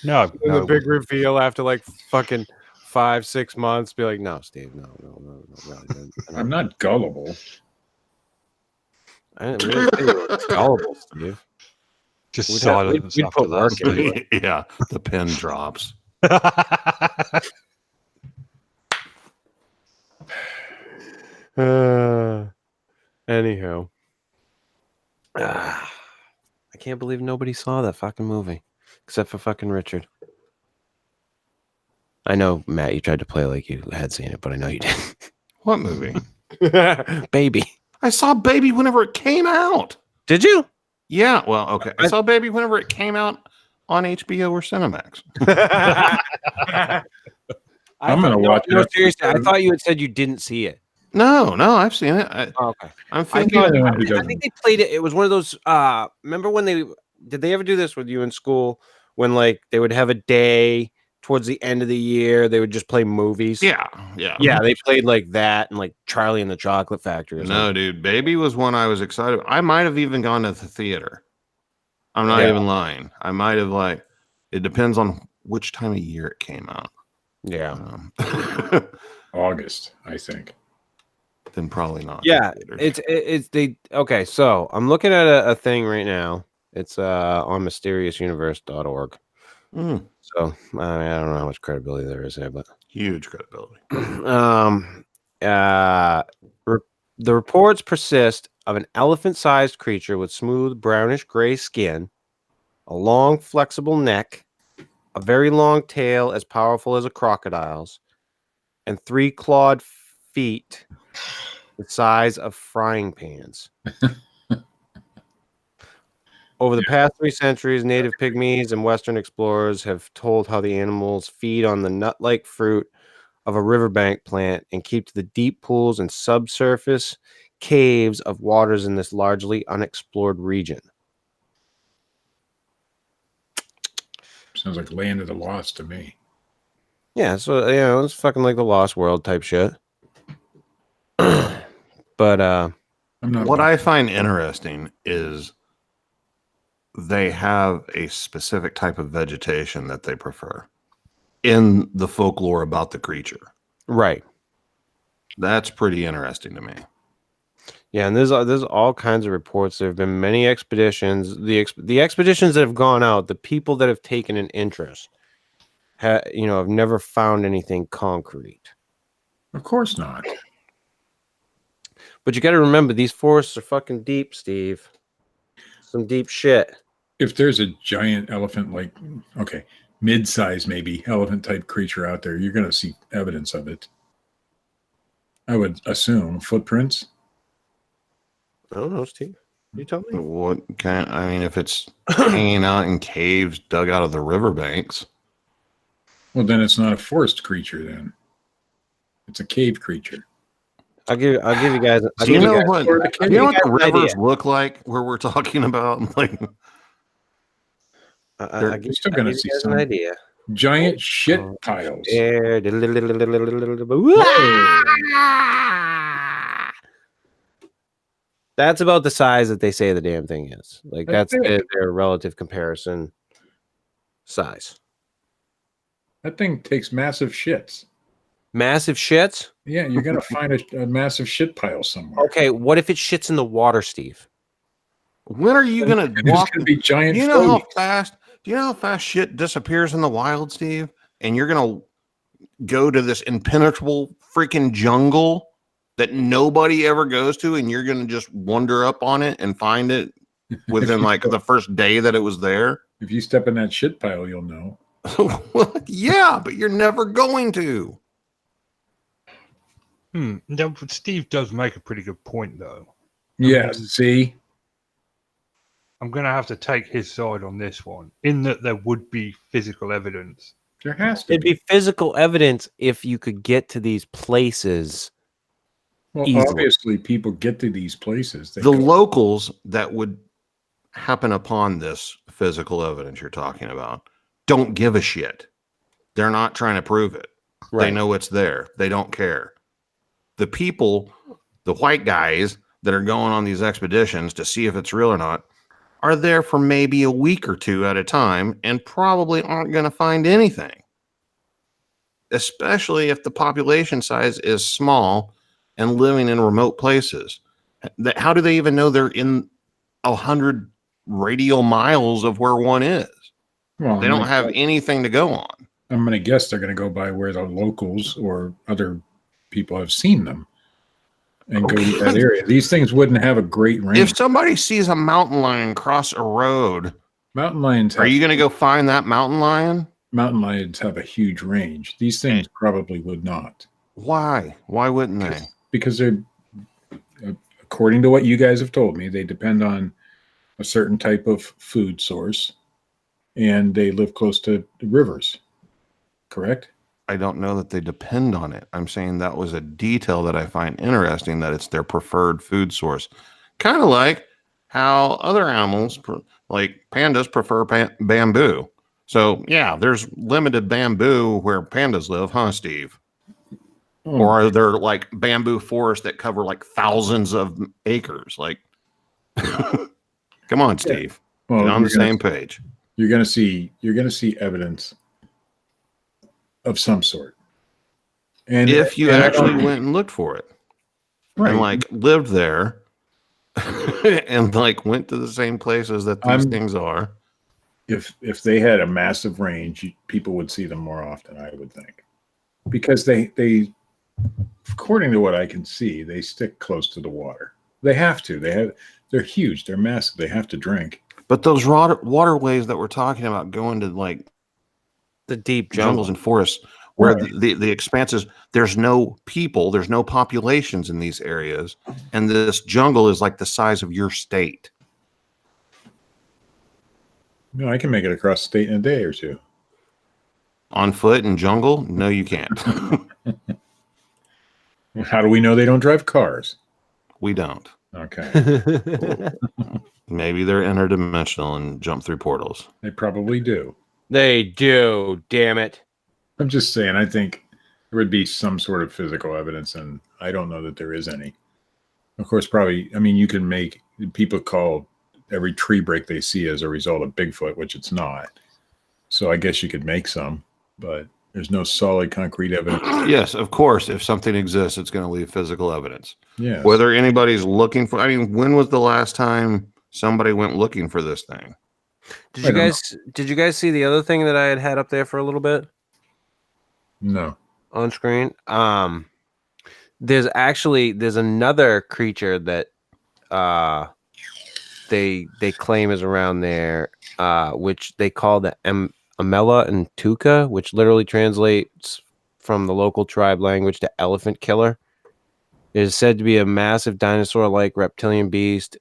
No, And the big reveal after like fucking 5-6 months. Be like, no, Steve, no. I'm not gullible. I didn't really think it was gullible, Steve. just We'd silence. we'd after put work that. in it. Yeah, the pen drops. Anyhow, I can't believe nobody saw that fucking movie except for fucking Richard. I know, Matt, you tried to play like you had seen it, but I know you What movie? didn't. Baby. I saw Baby whenever it came out. Did you? Yeah, well, okay. I saw Baby whenever it came out on HBO or Cinemax. I'm gonna watch No, it. seriously, I thought you had said you didn't see it. No, I've seen it. Okay. I'm I'm thinking. the only one who I doesn't. think they played it. It was one of those. Remember when did they ever do this with you in school? When like they would have a day towards the end of the year, they would just play movies. Yeah. They played like that and like Charlie and the Chocolate Factory. Or No, something. dude, Baby was one I was excited. I might have even gone to the theater. I'm not even lying. I might have like. It depends on which time of year it came out. Yeah. August, I think. Then probably not. Yeah. Theaters. It's they. Okay, so I'm looking at a thing right now. It's on mysteriousuniverse.org. Mm, So I don't know how much credibility there is there, but huge credibility. the reports persist of an elephant-sized creature with smooth brownish gray skin, a long flexible neck, a very long tail as powerful as a crocodile's, and 3 clawed feet the size of frying pans. Over the past 3 centuries, native pygmies and Western explorers have told how the animals feed on the nut-like fruit of a riverbank plant and keep to the deep pools and subsurface caves of waters in this largely unexplored region. Sounds like Land of the Lost to me. Yeah, so it's fucking like the Lost World type shit. But I'm not. What I find interesting is they have a specific type of vegetation that they prefer in the folklore about the creature. right. That's pretty interesting to me. Yeah, and there's all kinds of reports. There have been many expeditions. The expeditions that have gone out, the people that have taken an interest, have never found anything concrete. Of course not. But you got to remember, these forests are fucking deep, Steve. Some deep shit. If there's a giant elephant, like, okay, mid-size maybe elephant type creature out there, you're going to see evidence of it. I would assume footprints. I don't know, Steve. You tell me. What kind? I mean, if it's hanging out in caves dug out of the riverbanks, Well, then it's not a forest creature. Then it's a cave creature. I'll give you guys. I'll do you give know guys- what? Or the Do you know what the I'll give you guys an rivers idea. look like? Where we're talking about, like, You're still going to see an some idea. giant shit piles. There. That's about the size that they say the damn thing is. Like That's that's it. their relative comparison size. That thing takes massive shits. Massive shits. Yeah, you're going to find a massive shit pile somewhere. Okay, what if it shits in the water, Steve? when are you gonna And there's walk? going to be giant. Do you know how floaties. fast? Do you know how fast shit disappears in the wild, Steve? And you're gonna go to this impenetrable freaking jungle that nobody ever goes to, and you're gonna just wander up on it and find it within like the first day that it was there. If you step in that shit pile, you'll know. Well, yeah, but you're never going to. No, but Steve does make a pretty good point, though. Yeah, see? I'm going to have to take his side on this one, in that there would be physical evidence. There has to It'd be physical evidence if you could get to these places. Well, easily. obviously, people get to these places. They The go- locals that would happen upon this physical evidence you're talking about don't give a shit. They're not trying to prove it. They Right. know it's there. They don't care. The people, the white guys that are going on these expeditions to see if it's real or not, are there for maybe a week or two at a time and probably aren't going to find anything. Especially if the population size is small and living in remote places. How do they even know they're in 100 radial miles of where one is? Well, They don't have anything to go on. I'm going to guess they're going to go by where the locals or other people have seen them and go to that area. These things wouldn't have a great range. If somebody sees a mountain lion cross a road, Mountain lions are have, you going to go find that mountain lion? mountain lions have a huge range. These things probably would not, Why? Why wouldn't they? because they're, according to what you guys have told me, they depend on a certain type of food source and they live close to rivers. Correct? I don't know that they depend on it. I'm saying that was a detail that I find interesting, that it's their preferred food source. Kind of like how other animals, like pandas, prefer bamboo. So, yeah, there's limited bamboo where pandas live, huh, Steve? Oh, Or are there like bamboo forests that cover like thousands of acres? Like, come on, Steve. well, Get on the you're gonna- same page. You're going to see evidence of some sort. And If you and I actually don't- went and looked for it. right, And like lived there and like went to the same places that these things are. if they had a massive range, people would see them more often, I would think, because they according to what I can see, they stick close to the water. They have to. They're huge. They're massive. They have to drink. But those waterways that we're talking about go into like The deep jungles jungle. and forests where Right. the expanses, there's no people, there's no populations in these areas. And this jungle is like the size of your state. No, I can make it across the state in a day or two. On foot in jungle? No, you can't. How do we know they don't drive cars? We don't. Okay, Maybe they're interdimensional and jump through portals. they probably do. They do, damn it. I'm just saying, I think there would be some sort of physical evidence, and I don't know that there is any. Of course, probably, I mean, you can make, people call every tree break they see as a result of Bigfoot, which it's not. So I guess you could make some, but there's no solid concrete evidence. Yes, of course. If something exists, it's going to leave physical evidence. Yeah. Whether anybody's looking for, I mean, when was the last time somebody went looking for this thing? Did I you don't guys see the other thing that I had up there for a little bit No. on screen? There's another creature that they claim is around there, which they call the Amela and Tuca, which literally translates from the local tribe language to elephant killer. It is said to be a massive dinosaur-like reptilian beast,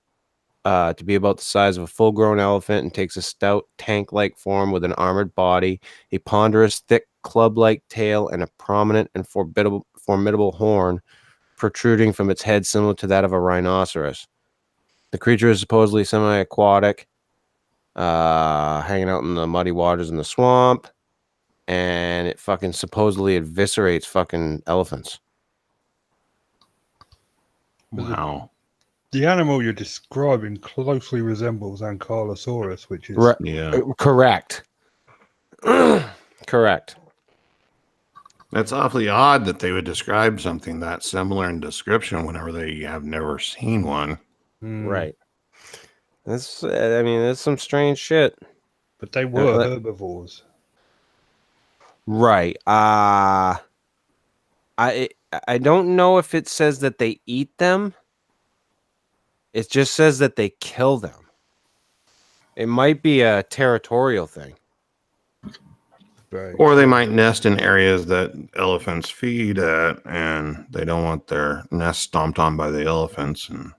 to be about the size of a full-grown elephant, and takes a stout tank-like form with an armored body, a ponderous, thick club-like tail, and a prominent and formidable horn protruding from its head, similar to that of a rhinoceros. The creature is supposedly semi-aquatic, hanging out in the muddy waters in the swamp, and it fucking supposedly eviscerates fucking elephants. Wow. The animal you're describing closely resembles Ankylosaurus, which is Yeah. Correct. Correct. That's awfully odd that they would describe something that similar in description whenever they have never seen one. Right. That's, I mean, that's some strange shit. But they were herbivores. Right. I don't know if it says that they eat them. It just says that they kill them. It might be a territorial thing. Right. Or they might nest in areas that elephants feed at, and they don't want their nest stomped on by the elephants, and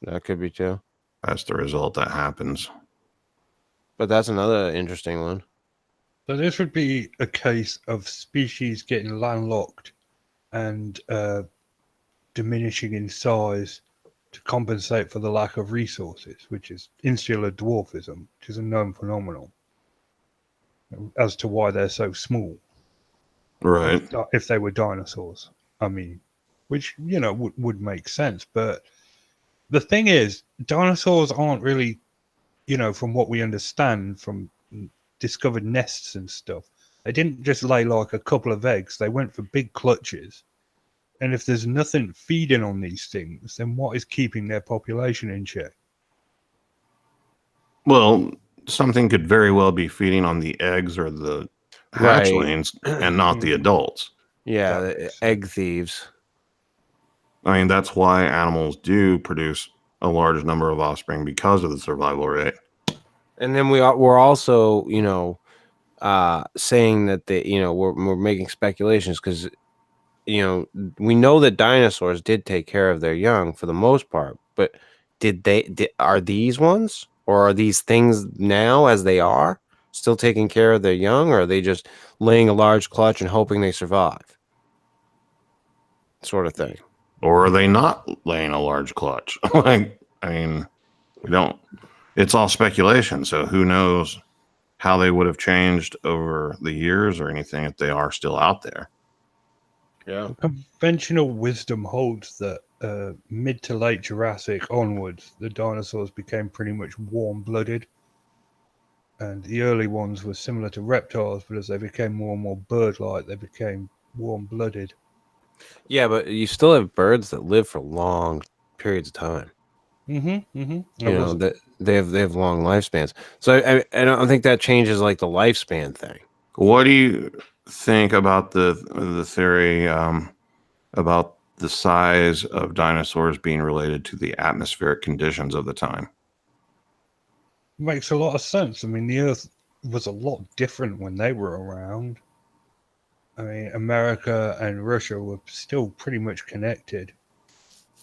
That could be too. that's the result that happens. But that's another interesting one. So this would be a case of species getting landlocked and diminishing in size to compensate for the lack of resources, which is insular dwarfism, which is a known phenomenon as to why they're so small. Right. If they were dinosaurs, I mean, which, you know, would make sense. But the thing is, dinosaurs aren't really, you know, from what we understand from discovered nests and stuff, they didn't just lay like a couple of eggs. They went for big clutches. And if there's nothing feeding on these things, then what is keeping their population in check? Well, something could very well be feeding on the eggs or the hatchlings and not the adults. Yeah, the egg thieves. I mean, that's why animals do produce a large number of offspring, because of the survival rate. And then we're also, you know, saying that we're making speculations because, you know, we know that dinosaurs did take care of their young for the most part, but are these ones, or are these things now as they are still taking care of their young, or are they just laying a large clutch and hoping they survive, sort of thing? Or are they not laying a large clutch? Like, I mean, we don't. It's all speculation, so who knows how they would have changed over the years or anything if they are still out there. Yeah. Conventional wisdom holds that mid to late Jurassic onwards, the dinosaurs became pretty much warm-blooded. And the early ones were similar to reptiles, but as they became more and more bird-like, they became warm-blooded. Yeah, but you still have birds that live for long periods of time. Mm-hmm. Mm-hmm. You know, that they have long lifespans. So I don't think that changes like the lifespan thing. What do you think about the theory about the size of dinosaurs being related to the atmospheric conditions of the time? Makes a lot of sense. I mean, the Earth was a lot different when they were around. I mean, America and Russia were still pretty much connected.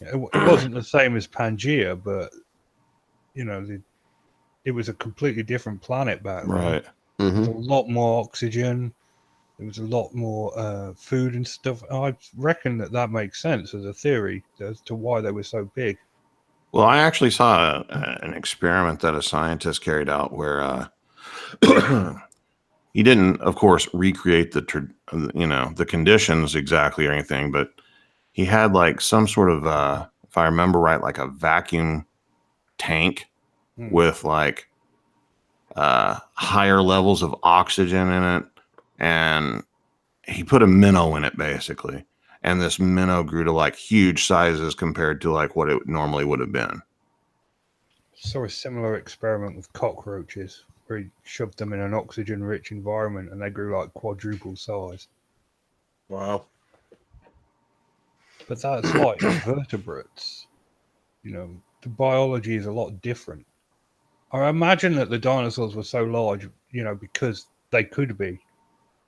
It wasn't the same as Pangea, but, you know, it was a completely different planet back then. Right. There was a lot more oxygen. There was a lot more food and stuff. I reckon that makes sense as a theory as to why they were so big. Well, I actually saw an experiment that a scientist carried out where he didn't, of course, recreate the conditions exactly or anything, but he had like some sort of, if I remember right, like a vacuum tank with like higher levels of oxygen in it, and he put a minnow in it basically. And this minnow grew to like huge sizes compared to like what it normally would have been. Saw a similar experiment with cockroaches where he shoved them in an oxygen-rich environment and they grew like quadruple size. Wow. But that's like vertebrates. You know, the biology is a lot different. I imagine that the dinosaurs were so large, because they could be.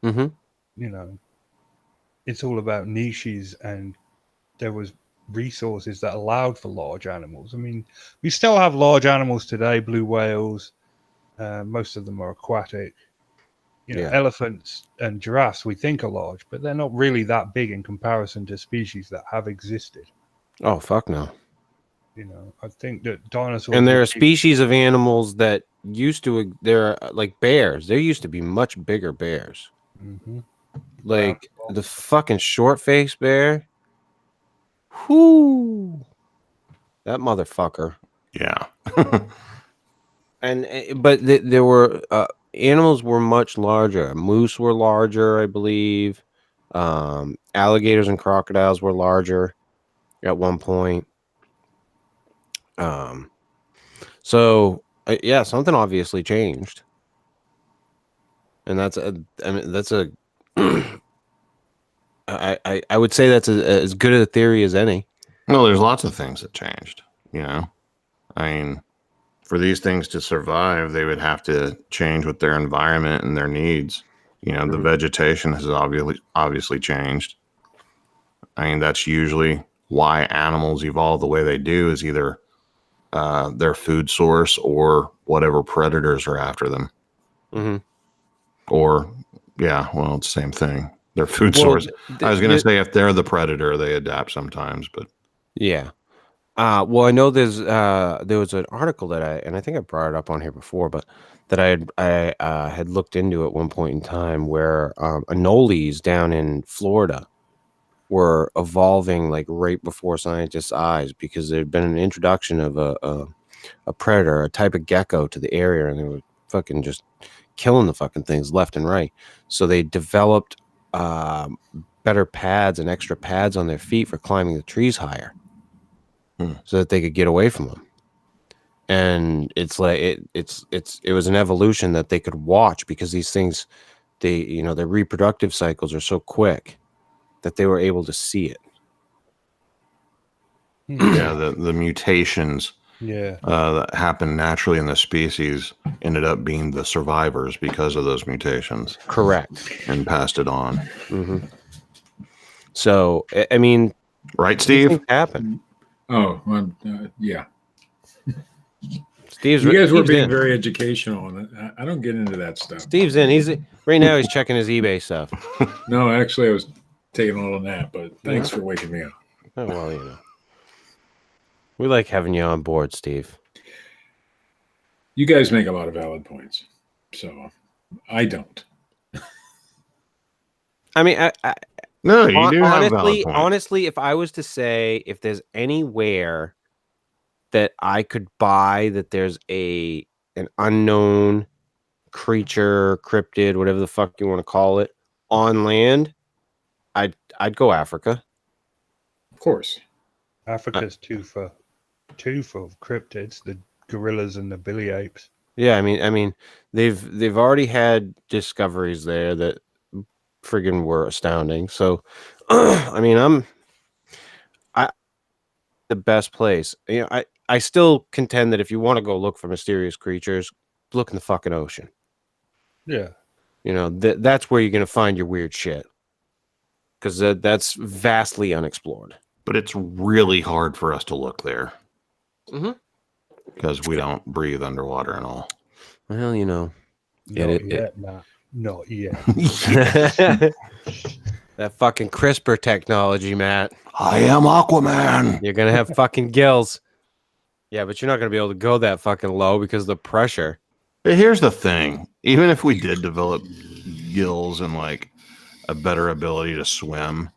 Mm-hmm. It's all about niches, and there was resources that allowed for large animals. I mean, we still have large animals today, blue whales. Most of them are aquatic. Yeah. Elephants and giraffes we think are large, but they're not really that big in comparison to species that have existed. Oh, fuck no. I think that dinosaurs... And there are species of animals that they're like bears. There used to be much bigger bears. Mm-hmm. Like the fucking short-faced bear. Whoo! That motherfucker. Yeah. But there were animals were much larger. Moose were larger, I believe. Alligators and crocodiles were larger at one point. So something obviously changed, and I would say that's as good a theory as any. Well, there's lots of things that changed. I mean, for these things to survive, they would have to change with their environment and their needs. The vegetation has obviously changed. I mean, that's usually why animals evolve the way they do, is either their food source or whatever predators are after them. Mm-hmm. Or, it's the same thing. Their food source. I was going to say if they're the predator, they adapt sometimes, but yeah. Well, I know there was an article that I think I brought it up on here before, but that I had looked into at one point in time where anoles down in Florida were evolving like right before scientists' eyes, because there had been an introduction of a predator, a type of gecko, to the area, and they were fucking just killing the fucking things left and right. So they developed better pads and extra pads on their feet for climbing the trees higher, so that they could get away from them. And it's like it was an evolution that they could watch, because these things, their reproductive cycles are so quick that they were able to see it. the mutations that happen naturally in the species ended up being the survivors because of those mutations. Correct. And passed it on. Mm-hmm. So, I mean, right, Steve? Happened. Oh, yeah. You guys were being in. very educational, and I don't get into that stuff. Steve's in. He's checking his eBay stuff. No, actually, I was taking a little nap, but thanks for waking me up. Oh, well, we like having you on board, Steve. You guys make a lot of valid points, so I don't. I mean, no, you do have valid points. Honestly, if I was to say, if there's anywhere that I could buy that there's an unknown creature, cryptid, whatever the fuck you want to call it, on land, I'd go Africa. Of course. Africa's two for cryptids, the gorillas and the billy apes. Yeah, I mean they've already had discoveries there that friggin' were astounding. So I mean, I the best place. I still contend that if you want to go look for mysterious creatures, look in the fucking ocean. Yeah. That's where you're going to find your weird shit. Because that's vastly unexplored. But it's really hard for us to look there. Mm-hmm. Because we don't breathe underwater and all. Well, Not yet. That fucking CRISPR technology, Matt. I am Aquaman. You're going to have fucking gills. Yeah, but you're not going to be able to go that fucking low because of the pressure. But here's the thing. Even if we did develop gills and like a better ability to swim,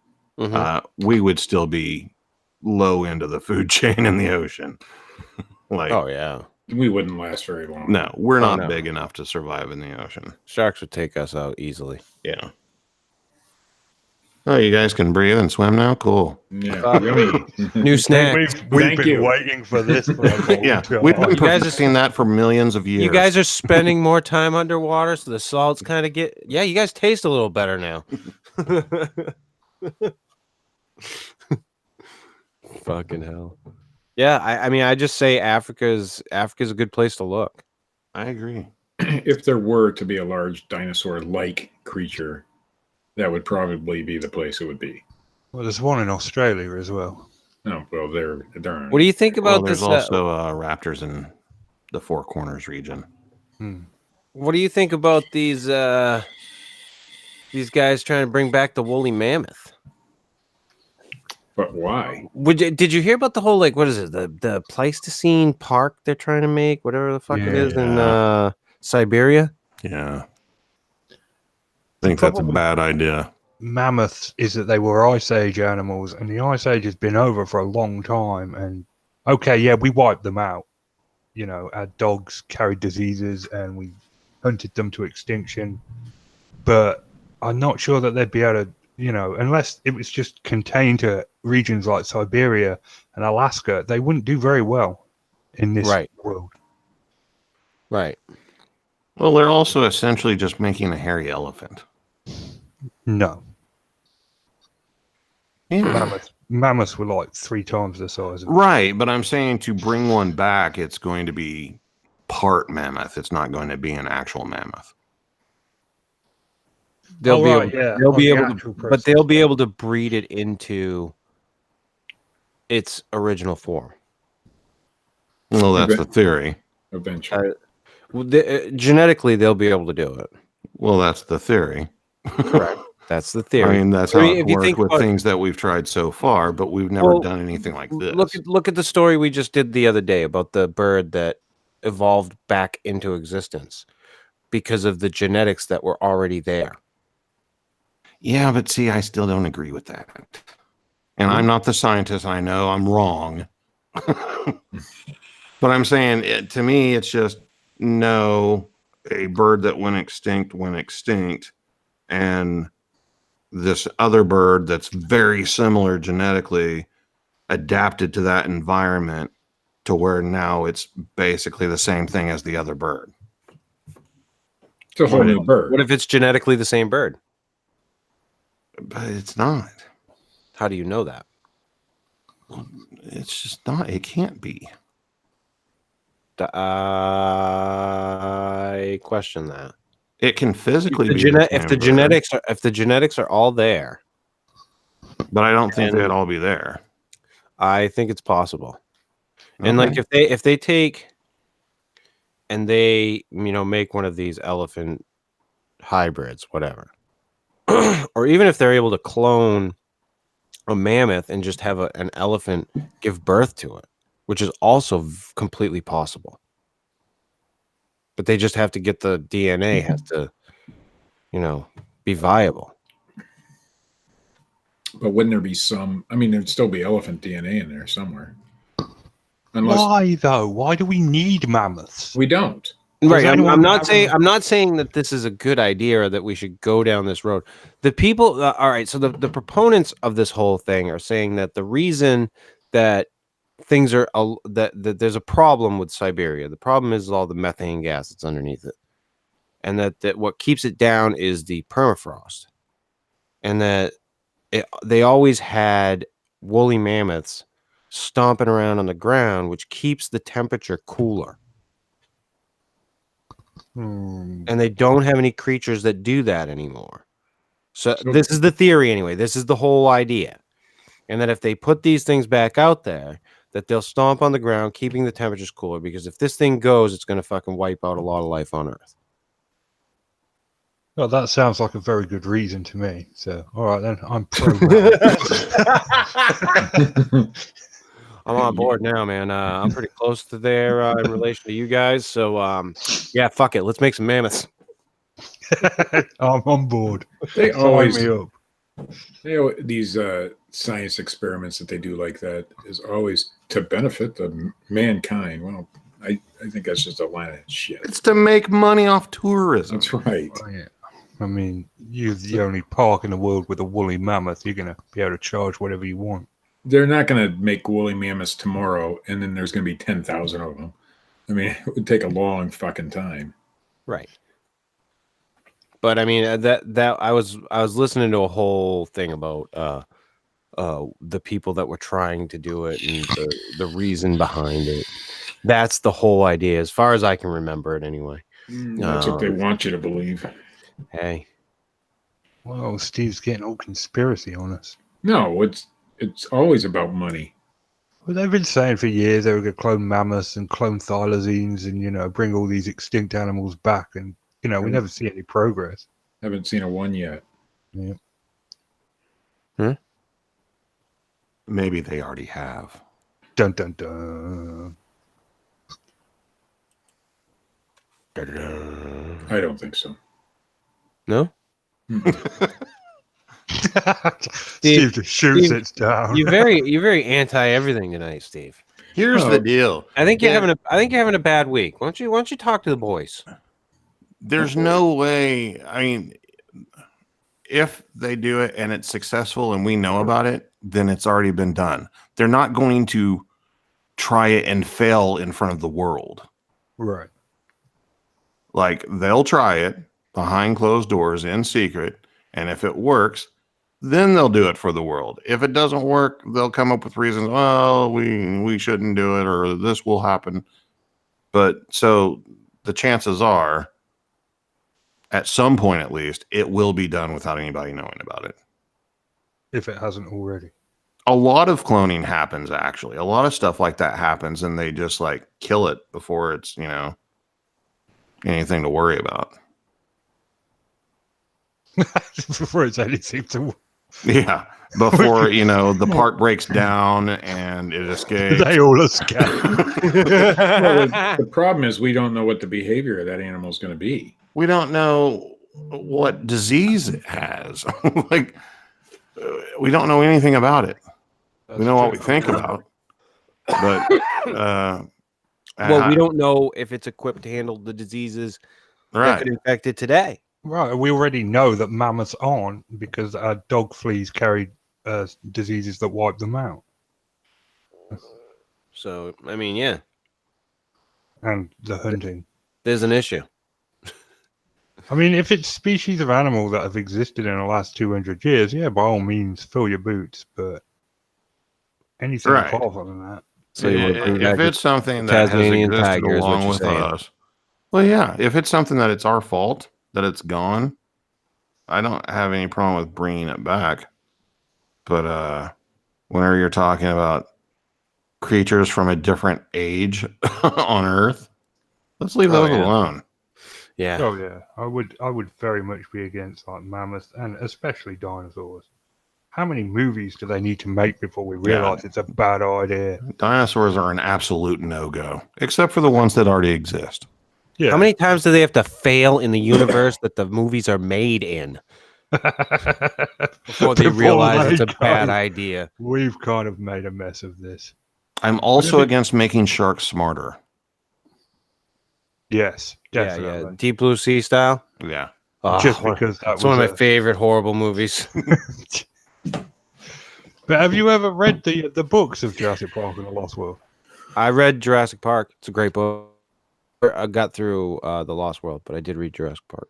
we would still be low into the food chain in the ocean. Oh, yeah. We wouldn't last very long. No, we're not big enough to survive in the ocean. Sharks would take us out easily. Yeah. Oh, you guys can breathe and swim now? Cool. Yeah. New snack. We've been waiting for this for a long time. We've been perfecting that for millions of years. You guys are spending more time underwater, so the salts kind of get... Yeah, you guys taste a little better now. Fucking hell. Yeah, I mean, I just say Africa's a good place to look. I agree. If there were to be a large dinosaur-like creature, that would probably be the place it would be. Well, there's one in Australia as well. No, well, they're What do you think Well, about there's this? also raptors in the Four Corners region. What do you think about these guys trying to bring back the woolly mammoth? But why? Did you hear about the whole, like, what is it, the Pleistocene Park they're trying to make, whatever the fuck it is in Siberia? Yeah. I think that's a bad idea. Mammoths is that they were ice age animals, and the ice age has been over for a long time. And okay, yeah, we wiped them out. You know, our dogs carried diseases, and we hunted them to extinction. But I'm not sure that they'd be able to, you know, unless it was just contained to regions like Siberia and Alaska, they wouldn't do very well in this world. Right. Well, they're also essentially just making a hairy elephant. No. Yeah. Mammoths were like 3 times the size of Right, but I'm saying to bring one back, it's going to be part mammoth. It's not going to be an actual mammoth. They'll be able to, to, but they'll be able to breed it into its original form. Well, that's the theory. Eventually. Genetically, they'll be able to do it. Well, that's the theory. Correct. That's the theory. I mean, that's how it worked with things that we've tried so far, but we've never done anything like this. Look at the story we just did the other day about the bird that evolved back into existence because of the genetics that were already there. Yeah, but see, I still don't agree with that. And I'm not the scientist. I know I'm wrong. But I'm saying, to me, it's just, no, a bird that went extinct, and this other bird that's very similar genetically adapted to that environment to where now it's basically the same thing as the other bird. It's a whole new bird. What if it's genetically the same bird? But it's not. How do you know that? It's just not. It can't be. I question that. It can physically be if the genetics are all there, but I don't think they'd all be there. I think it's possible. Okay. And like if they take and they make one of these elephant hybrids, whatever, or even if they're able to clone a mammoth and just have an elephant give birth to it, which is also completely possible. But they just have to get the DNA has to, be viable. But wouldn't there be some? I mean, there'd still be elephant DNA in there somewhere. Why though? Why do we need mammoths? We don't. Right. I'm not saying that this is a good idea or that we should go down this road. The people, all right. So the proponents of this whole thing are saying that the reason that things are that there's a problem with Siberia. The problem is all the methane gas that's underneath it, and that what keeps it down is the permafrost, and that they always had woolly mammoths stomping around on the ground, which keeps the temperature cooler. And they don't have any creatures that do that anymore. So this is the theory anyway. This is the whole idea. And that if they put these things back out there, that they'll stomp on the ground, keeping the temperatures cooler, because if this thing goes, it's going to fucking wipe out a lot of life on Earth. Well, that sounds like a very good reason to me. So, all right, then I'm pro. I'm on board now, man. I'm pretty close to there in relation to you guys. So, yeah, fuck it. Let's make some mammoths. I'm on board. They always me up. These science experiments that they do like that is always to benefit the mankind. Well, I think that's just a line of shit. It's to make money off tourism. That's right. Oh, yeah. I mean, you're the only park in the world with a woolly mammoth. You're going to be able to charge whatever you want. They're not going to make woolly mammoths tomorrow, and then there's going to be 10,000 of them. I mean, it would take a long fucking time. Right. But I mean, that I was listening to a whole thing about the people that were trying to do it and the reason behind it. That's the whole idea, as far as I can remember it anyway. That's what they want you to believe. Hey. Well, Steve's getting all conspiracy on us. No, it's always about money. Well, they've been saying for years they were going to clone mammoths and clone thylacines and, you know, bring all these extinct animals back. And, you know, we never see any progress. Haven't seen a one yet. Yeah. Huh? Maybe they already have. Dun, dun, dun. I don't think so. No? Steve just shoots it down. You're very anti everything tonight, Steve. Here's the deal. I think you're having a bad week. Why don't you talk to the boys? There's no way. I mean, if they do it and it's successful and we know about it, then it's already been done. They're not going to try it and fail in front of the world. Right. Like, they'll try it behind closed doors in secret, and if it works, then they'll do it for the world. If it doesn't work, they'll come up with reasons. Well, we shouldn't do it, or this will happen. But so the chances are, at some point at least, it will be done without anybody knowing about it. If it hasn't already. A lot of cloning happens, actually. A lot of stuff like that happens, and they just like kill it before it's, you know, anything to worry about. Before it's anything to. Yeah, before, you know, the park breaks down and it escapes. They all escape. The problem is we don't know what the behavior of that animal is going to be. We don't know what disease it has. Like, we don't know anything about it. We know what we think about, but well, we don't know if it's equipped to handle the diseases that could infect it today. Right, we already know that mammoths aren't because our dog fleas carry diseases that wipe them out. So, I mean, yeah. And the hunting. There's an issue. I mean, if it's species of animal that have existed in the last 200 years, yeah, by all means, fill your boots. But anything apart from that. So if it's something that has existed along with us, well, yeah, if it's something that it's our fault that it's gone, I don't have any problem with bringing it back. But whenever you're talking about creatures from a different age on Earth, let's leave those alone. Yeah. Oh yeah, I would very much be against like mammoths and especially dinosaurs. How many movies do they need to make before we realize it's a bad idea? Dinosaurs are an absolute no-go, except for the ones that already exist. Yeah. How many times do they have to fail in the universe that the movies are made in before they realize it's a bad idea? We've kind of made a mess of this. I'm also against making sharks smarter. Yes, definitely. Yeah. Deep Blue Sea style. Yeah. Just because that's one of my favorite horrible movies. But have you ever read the books of Jurassic Park and the Lost World? I read Jurassic Park. It's a great book. I got through the Lost World, but I did read Jurassic Park.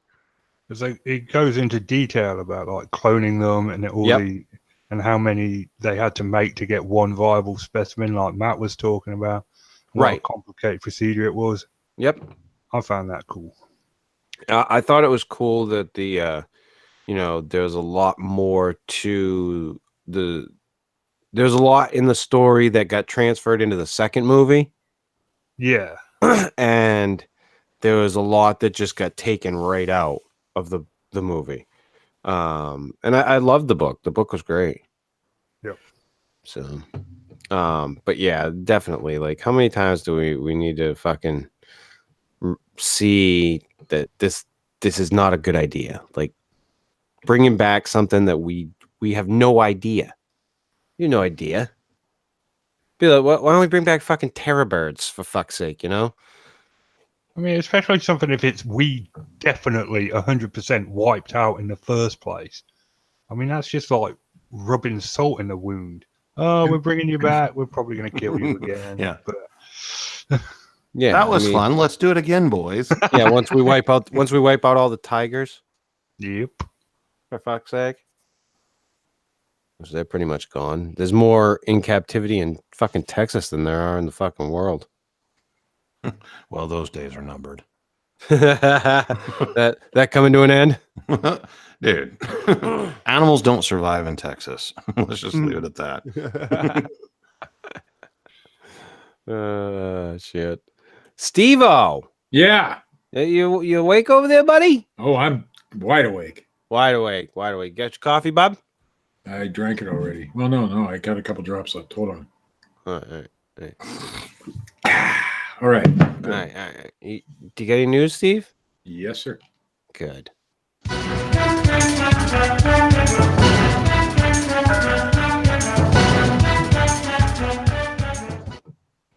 It's like it goes into detail about like cloning them and and how many they had to make to get one viable specimen, like Matt was talking about. What a complicated procedure it was. Yep. I found that cool. I thought it was cool that there's a lot more to there's a lot in the story that got transferred into the second movie. Yeah. And there was a lot that just got taken right out of the movie. And I loved the book. The book was great. Yep. So, but yeah, definitely. Like, how many times do we need to fucking see that this is not a good idea? Like, bringing back something that we have no idea. You have no idea. Be like, why don't we bring back fucking terror birds for fuck's sake? You know. I mean, especially something if it's we definitely 100% wiped out in the first place. I mean, that's just like rubbing salt in the wound. Oh, we're bringing you back. We're probably going to kill you again. Yeah. But yeah, that was fun. Let's do it again, boys. Yeah, once we wipe out all the tigers. Yep. For fuck's sake. So they're pretty much gone. There's more in captivity in fucking Texas than there are in the fucking world. Well, those days are numbered. that coming to an end? Dude, animals don't survive in Texas. Let's just leave it at that. Shit. Steve-O, Yeah. you awake over there, buddy? Oh, I'm wide awake. Wide awake. Get your coffee, bub? I drank it already. Well, no. I got a couple drops left. Hold on. All right. All right. All right. Do you get any news, Steve? Yes, sir. Good.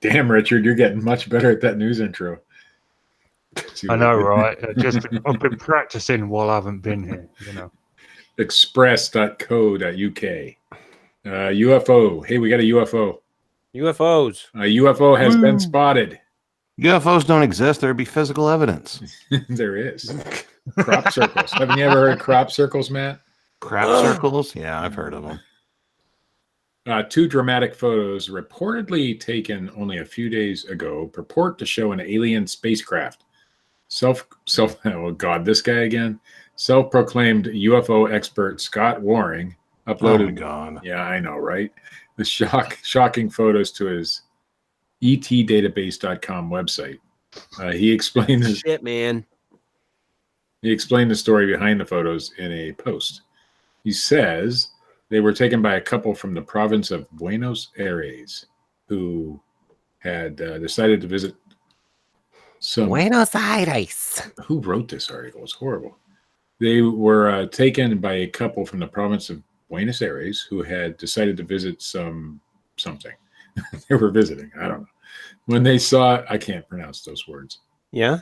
Damn, Richard, you're getting much better at that news intro. I know, right? I've been practicing while I haven't been here. You know. Express.co.uk. UFO. Hey, we got a UFO. UFOs. A UFO has been spotted. UFOs don't exist. There'd be physical evidence. There is. Crop circles. Haven't you ever heard of crop circles, Matt? Crop circles? Yeah, I've heard of them. 2 dramatic photos reportedly taken only a few days ago purport to show an alien spacecraft. Oh God, this guy again. Self-proclaimed UFO expert Scott Waring uploaded. Oh my God. Yeah, I know, right? The shocking photos to his etdatabase.com website. He explained this. Shit, man. He explained the story behind the photos in a post. He says they were taken by a couple from the province of Buenos Aires who had decided to visit some... Buenos Aires. Who wrote this article? It's horrible. They were taken by a couple from the province of Buenos Aires who had decided to visit something. They were visiting. I don't know. When they saw... I can't pronounce those words. Yeah?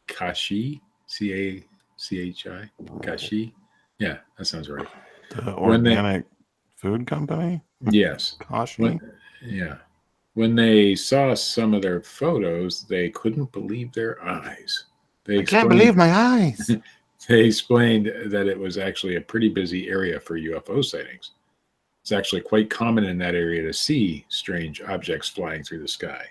Kashi? C-A-C-H-I? Kashi? Yeah, that sounds right. The organic food company? Yes. Kashi? When they saw some of their photos, they couldn't believe their eyes. I can't believe my eyes. They explained that it was actually a pretty busy area for UFO sightings. It's actually quite common in that area to see strange objects flying through the sky.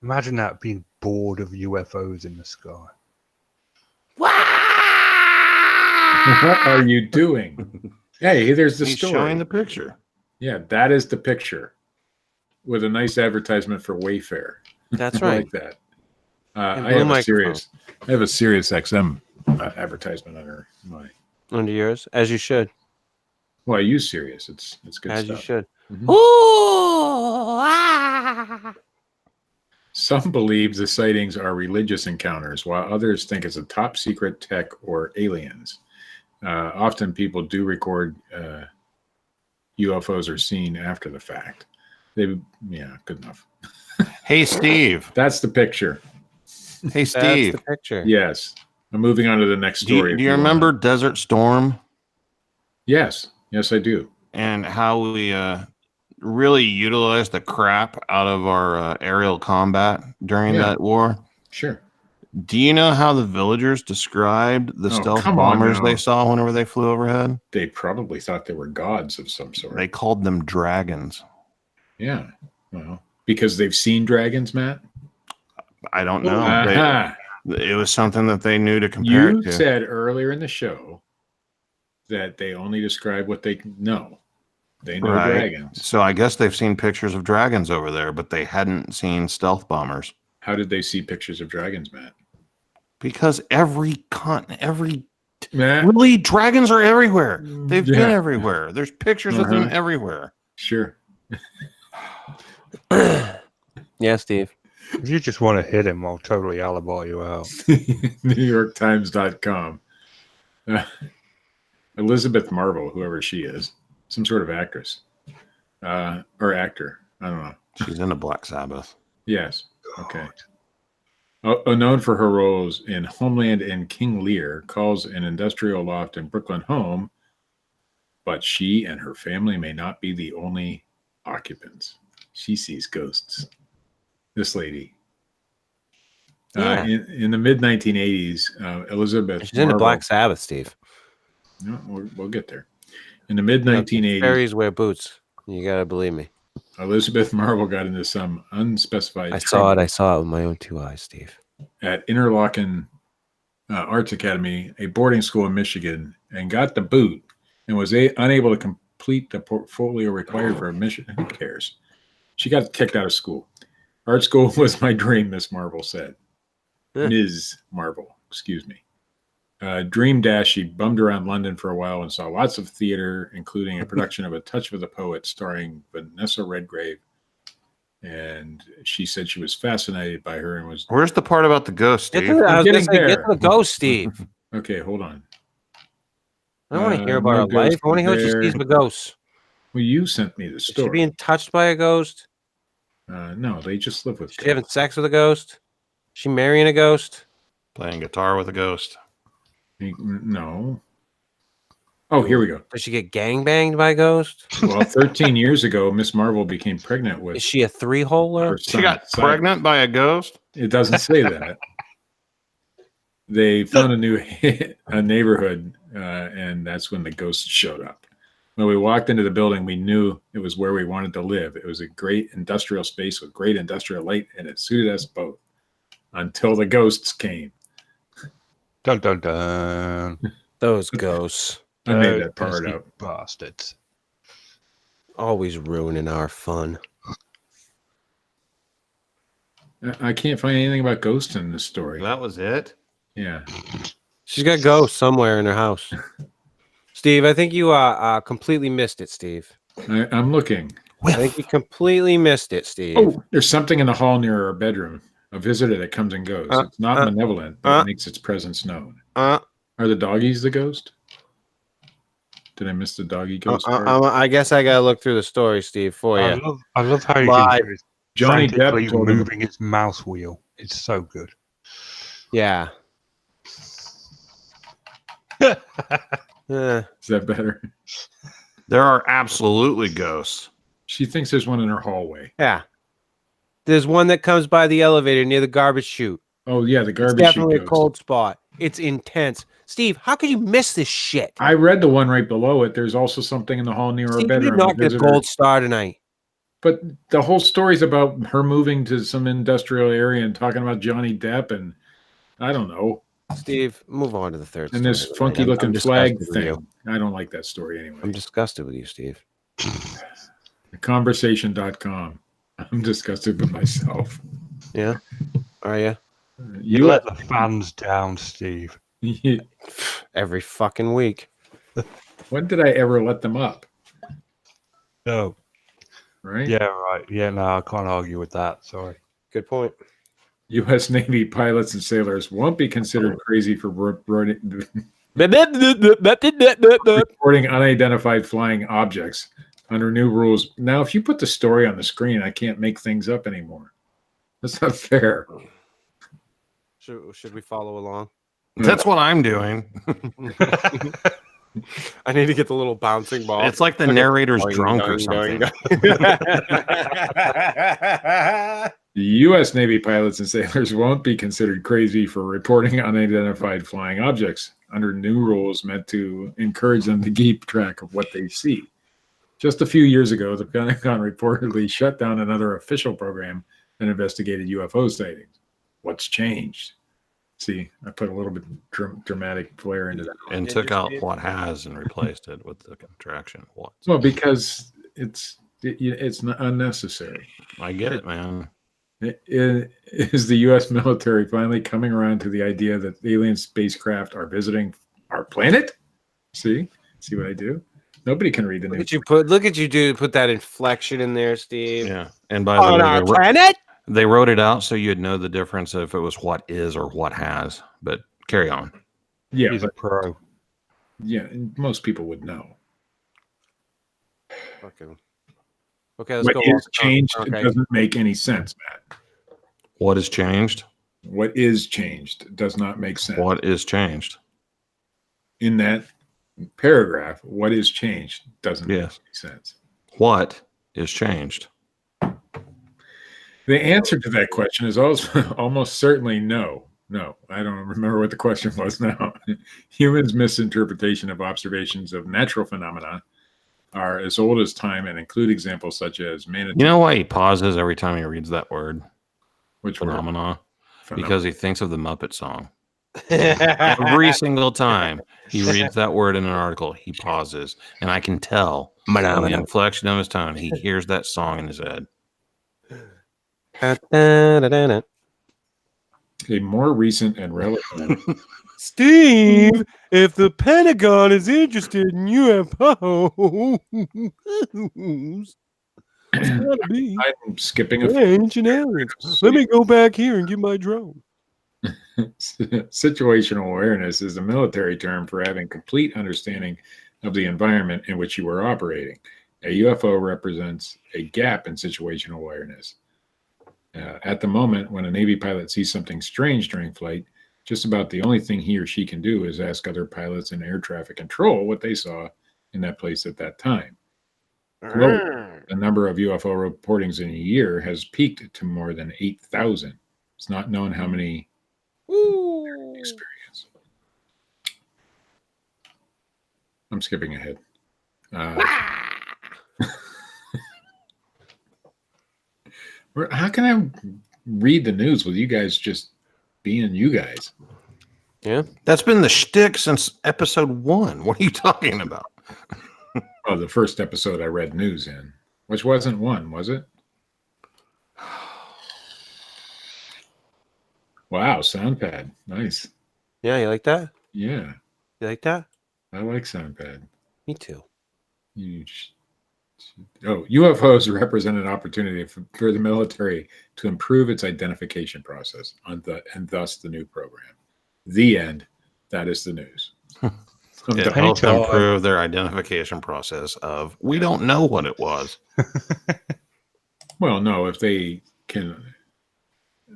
Imagine that, being bored of UFOs in the sky. What are you doing? Hey, there's the He's story. showing the picture. Yeah, that is the picture with a nice advertisement for Wayfair. That's I right. like that. I have a Sirius XM advertisement Under yours, as you should. Well, I use Sirius. It's good As stuff. you should. Mhm. Ooh, ah. Some believe the sightings are religious encounters, while others think it's a top secret tech or aliens. Often people do record UFOs are seen after the fact. Good enough. Hey, Steve. That's the picture. Hey, That's Steve. the picture. Yes. I'm moving on to the next story. Do you remember Desert Storm? Yes. Yes, I do. And how we really utilized the crap out of our aerial combat during that war? Sure. Do you know how the villagers described the stealth bombers they saw whenever they flew overhead? They probably thought they were gods of some sort. They called them dragons. Yeah. Well, because they've seen dragons, Matt? I don't know. It was something that they knew to compare it to. You said earlier in the show that they only describe what they know. They know dragons. So I guess they've seen pictures of dragons over there, but they hadn't seen stealth bombers. How did they see pictures of dragons, Matt? Because really, dragons are everywhere. They've been everywhere. There's pictures of them everywhere. Sure. Yeah, Steve. If you just want to hit him, I'll totally alibi you out. NewYorkTimes.com. Elizabeth Marvel, whoever she is, some sort of actress or actor. I don't know. She's in a Black Sabbath. Yes. Okay. Known for her roles in Homeland and King Lear, calls an industrial loft in Brooklyn home, but she and her family may not be the only occupants. She sees ghosts. This lady. In the mid-1980s, Elizabeth She's in the Black Sabbath, Steve. No, we'll get there. In the mid-1980s. Fairies wear boots. You got to believe me. Elizabeth Marvel got into some unspecified I trouble saw it with my own 2 eyes, Steve. at Interlochen Arts Academy, a boarding school in Michigan, and got the boot and was unable to complete the portfolio required for admission. Who cares? She got kicked out of school. Art school was my dream, Miss Marvel said. Ms. Marvel, excuse me. Dream Dash, she bummed around London for a while and saw lots of theater, including a production of A Touch of the Poet starring Vanessa Redgrave. And she said she was fascinated by her and was... Where's the part about the ghost, Get Steve? to, I was gonna getting say, get there. to the ghost, Steve. Okay, hold on. I don't want to hear about no her life. ghost I want to hear what she there. sees with ghosts. Well, you sent me the Is she story. being touched by a ghost? No, they just live with Is she having sex with a ghost? Is she marrying a ghost? Playing guitar with a ghost. No. Oh, here we go. Does she get gangbanged by a ghost? Well, 13 years ago, Miss Marvel became pregnant with Is she a 3-holer? her She son, got Simon. pregnant by a ghost? It doesn't say that. They found a neighborhood, and that's when the ghost showed up. When we walked into the building, we knew it was where we wanted to live. It was a great industrial space with great industrial light, and it suited us both until the ghosts came. Dun dun dun. Those ghosts. I made that part pesky up. Bastards. Always ruining our fun. I can't find anything about ghosts in this story. That was it? Yeah. She's got ghosts somewhere in her house. Steve, I think you completely missed it, Steve. I'm looking. I think you completely missed it, Steve. Oh, there's something in the hall near our bedroom. A visitor that comes and goes. It's not malevolent, but it makes its presence known. Are the doggies the ghost? Did I miss the doggy ghost part? I guess I gotta look through the story, Steve, for you. I love how you Live. can do it. Johnny Depp Frantically told him. moving his mouse wheel. It's so good. Yeah. Is that better? There are absolutely ghosts. She thinks there's one in her hallway. Yeah. There's one that comes by the elevator near the garbage chute. Oh yeah, the It's garbage definitely chute a ghost. cold spot. It's intense. Steve, how could you miss this shit? I read the one right below it. There's also something in the hall near our Steve, you bedroom. did not A get a visitor- gold star tonight. But the whole story's about her moving to some industrial area and talking about Johnny Depp and I don't know. Steve, move on to the third And story. this funky I'm looking flag disgusted with you. thing. I don't like that story anyway. I'm disgusted with you, Steve. Conversation.com. I'm disgusted with myself. Yeah? Are you? You let the fans down, Steve. Every fucking week. When did I ever let them up? No. Right? Yeah, right. Yeah, no, I can't argue with that. Sorry. Good point. U.S. Navy pilots and sailors won't be considered crazy for reporting unidentified flying objects under new rules. Now, if you put the story on the screen, I can't make things up anymore. That's not fair. Should we follow along? That's what I'm doing. I need to get the little bouncing ball. It's like the narrator's drunk or something. The U.S. Navy pilots and sailors won't be considered crazy for reporting unidentified flying objects under new rules meant to encourage them to keep track of what they see. Just a few years ago, the Pentagon reportedly shut down another official program that investigated UFO sightings. What's changed? See, I put a little bit dramatic flair into that. And took out what has and replaced it with the contraction what. Well, because it's not unnecessary. I get it, man. Is the U.S. military finally coming around to the idea that alien spacecraft are visiting our planet? See what I do? Nobody can read the news. Look at you put that inflection in there, Steve. Yeah. And by On the our way, planet? they wrote it out so you'd know the difference if it was what is or what has. But carry on. Yeah, He's a pro. yeah, most people would know. Okay, let's What go. is changed Okay. doesn't make any sense, Matt. What has changed? What is changed does not make sense. What is changed? In that paragraph, what is changed doesn't make any sense. What is changed? The answer to that question is also almost certainly no. No, I don't remember what the question was now. Humans' misinterpretation of observations of natural phenomena are as old as time and include examples such as manatee. You know why he pauses every time he reads that word? Which word? Phenomena. Phenomena. Because he thinks of the Muppet song. Every single time he reads that word in an article, he pauses. And I can tell from the inflection of his tone, he hears that song in his head. A more recent and relevant. Steve, if the Pentagon is interested in UFOs, it's gotta be I'm skipping a ancient aliens. Let me go back here and get my drone. Situational awareness is a military term for having complete understanding of the environment in which you are operating. A UFO represents a gap in situational awareness. At the moment, when a Navy pilot sees something strange during flight, just about the only thing he or she can do is ask other pilots in air traffic control what they saw in that place at that time. Globally, the number of UFO reportings in a year has peaked to more than 8,000. It's not known how many experience. I'm skipping ahead. How can I read the news with you guys just being you guys? Yeah, that's been the shtick since episode 1. What are you talking about? Oh, the first episode I read news in, which wasn't 1, was it? Wow, SoundPad, nice. Yeah, you like that? Yeah, you like that? I like SoundPad. Me too. UFOs represent an opportunity for the military to improve its identification process, and thus the new program. The end. That is the news. It helps improve their identification process of, we don't know what it was. Well, no, if they can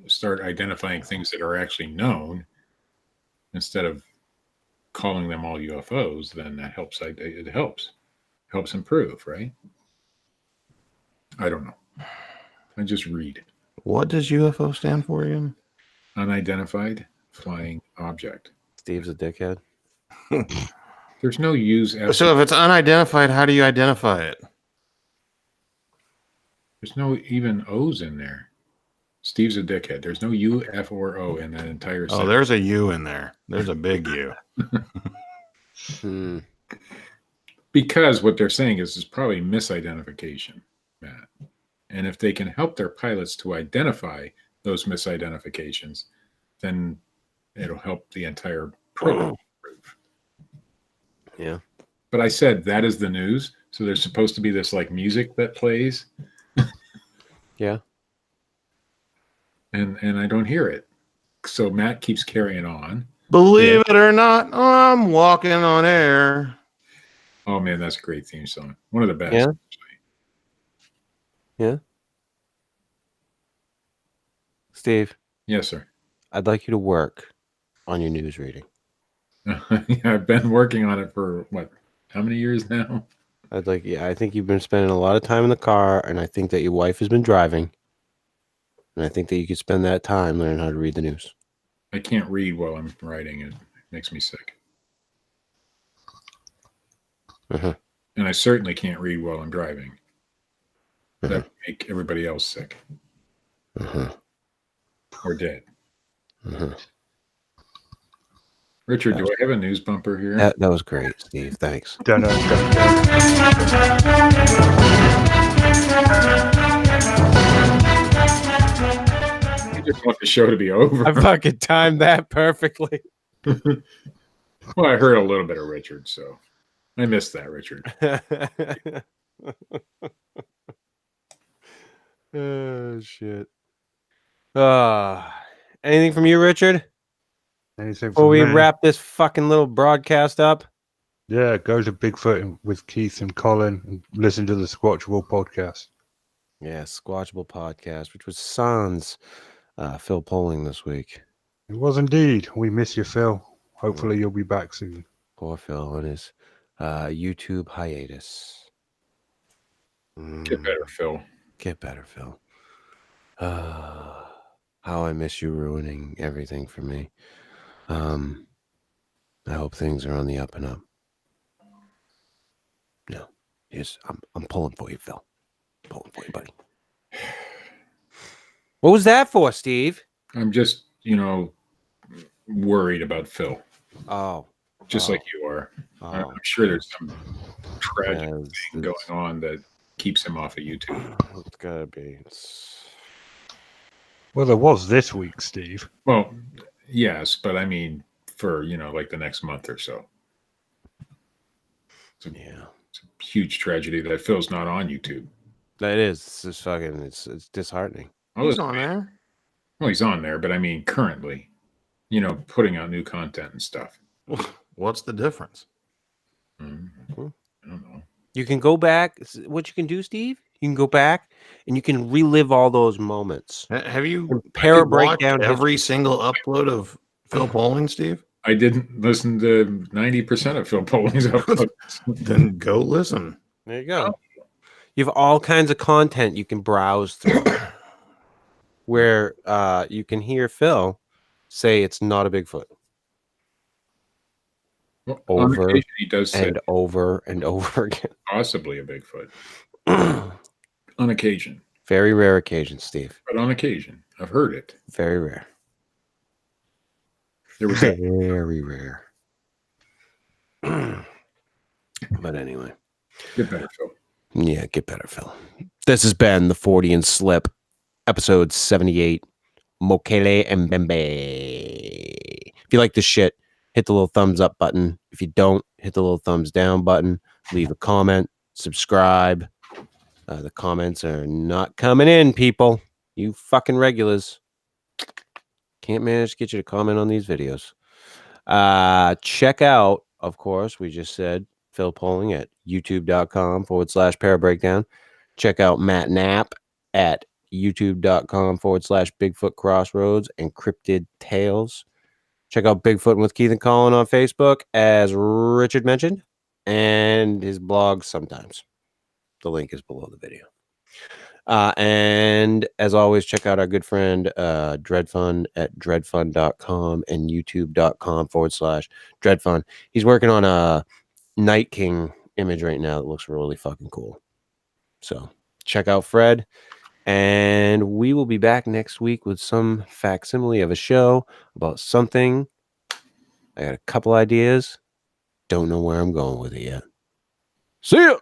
start identifying things that are actually known instead of calling them all UFOs, then that helps. It helps improve, right? I don't know. I just read. What does UFO stand for again? Unidentified flying object. Steve's a dickhead. There's no use. So if it's unidentified, how do you identify it? There's no even O's in there. Steve's a dickhead. There's no U, F, or O in that entire sentence. Oh, there's a U in there. There's a big U. Because what they're saying is it's probably misidentification, Matt. And if they can help their pilots to identify those misidentifications, then it'll help the entire program improve. Yeah. But I said that is the news. So there's supposed to be this like music that plays. Yeah. And I don't hear it. So Matt keeps carrying on. Believe it or not, I'm walking on air. Oh man, that's a great theme song. One of the best. Yeah. Actually. Yeah. Steve. Yes, sir. I'd like you to work on your news reading. I've been working on it for how many years now? I think you've been spending a lot of time in the car, and I think that your wife has been driving. And I think that you could spend that time learning how to read the news. I can't read while I'm writing. It makes me sick. Uh-huh. And I certainly can't read while I'm driving. That would make everybody else sick. Uh-huh. Or dead. Uh-huh. Richard, do I have a news bumper here? That was great, Steve. Thanks. Don't know. I just want the show to be over. I fucking timed that perfectly. Well, I heard a little bit of Richard, so I missed that, Richard. Oh, shit. Anything from you, Richard? Before we wrap this fucking little broadcast up? Yeah, go to Bigfoot with Keith and Colin and listen to the Squatchable podcast. Yeah, Squatchable podcast, which was Sans Phil Polling this week. It was indeed. We miss you, Phil. Hopefully you'll be back soon. Poor Phil on his YouTube hiatus. Get better, Phil. Get better, Phil. How I miss you ruining everything for me. I hope things are on the up and up. No. I'm pulling for you, Phil. Pulling for you, buddy. What was that for, Steve? I'm just, worried about Phil, Oh, just like you are. I'm oh, sure there's some tragic yeah, thing going on that keeps him off of YouTube. It's gotta be. Well, there was this week, Steve. Well, yes, but I mean, for like the next month or so. Yeah, It's a huge tragedy that Phil's not on YouTube. that is. It's just fucking. It's disheartening. Oh, He's on there. Well, he's on there, but I mean, currently, putting out new content and stuff. What's the difference? I don't know. You can go back. What you can do, Steve? You can go back and you can relive all those moments. Have you Compare have you watched breakdown every history. single upload of Phil Polling, Steve? I didn't listen to 90% of Phil Polling's uploads. Then go listen. There you go. You have all kinds of content you can browse through, where you can hear Phil say it's not a Bigfoot Well, over on occasion, he does say and over and over again. possibly a Bigfoot. On occasion. Very rare occasion, Steve. But on occasion. I've heard it. Very rare. There was Very rare. But anyway. Get better, Phil. Yeah, get better, Phil. This has been the Fortean Slip, episode 78, Mokele Mbembe. If you like this shit, hit the little thumbs up button. If you don't, hit the little thumbs down button. Leave a comment. Subscribe. The comments are not coming in, people. You fucking regulars. Can't manage to get you to comment on these videos. Check out, of course, we just said, Phil Polling at youtube.com/parabreakdown. Check out Matt Knapp at youtube.com/bigfootcrossroads and Cryptid Tales. Check out Bigfoot with Keith and Colin on Facebook, as Richard mentioned, and his blog sometimes. The link is below the video. And as always, check out our good friend Dred Funn at dredfunn.com and youtube.com/Dred Funn. He's working on a Night King image right now that looks really fucking cool. So check out Fred. And we will be back next week with some facsimile of a show about something. I got a couple ideas. Don't know where I'm going with it yet. See ya!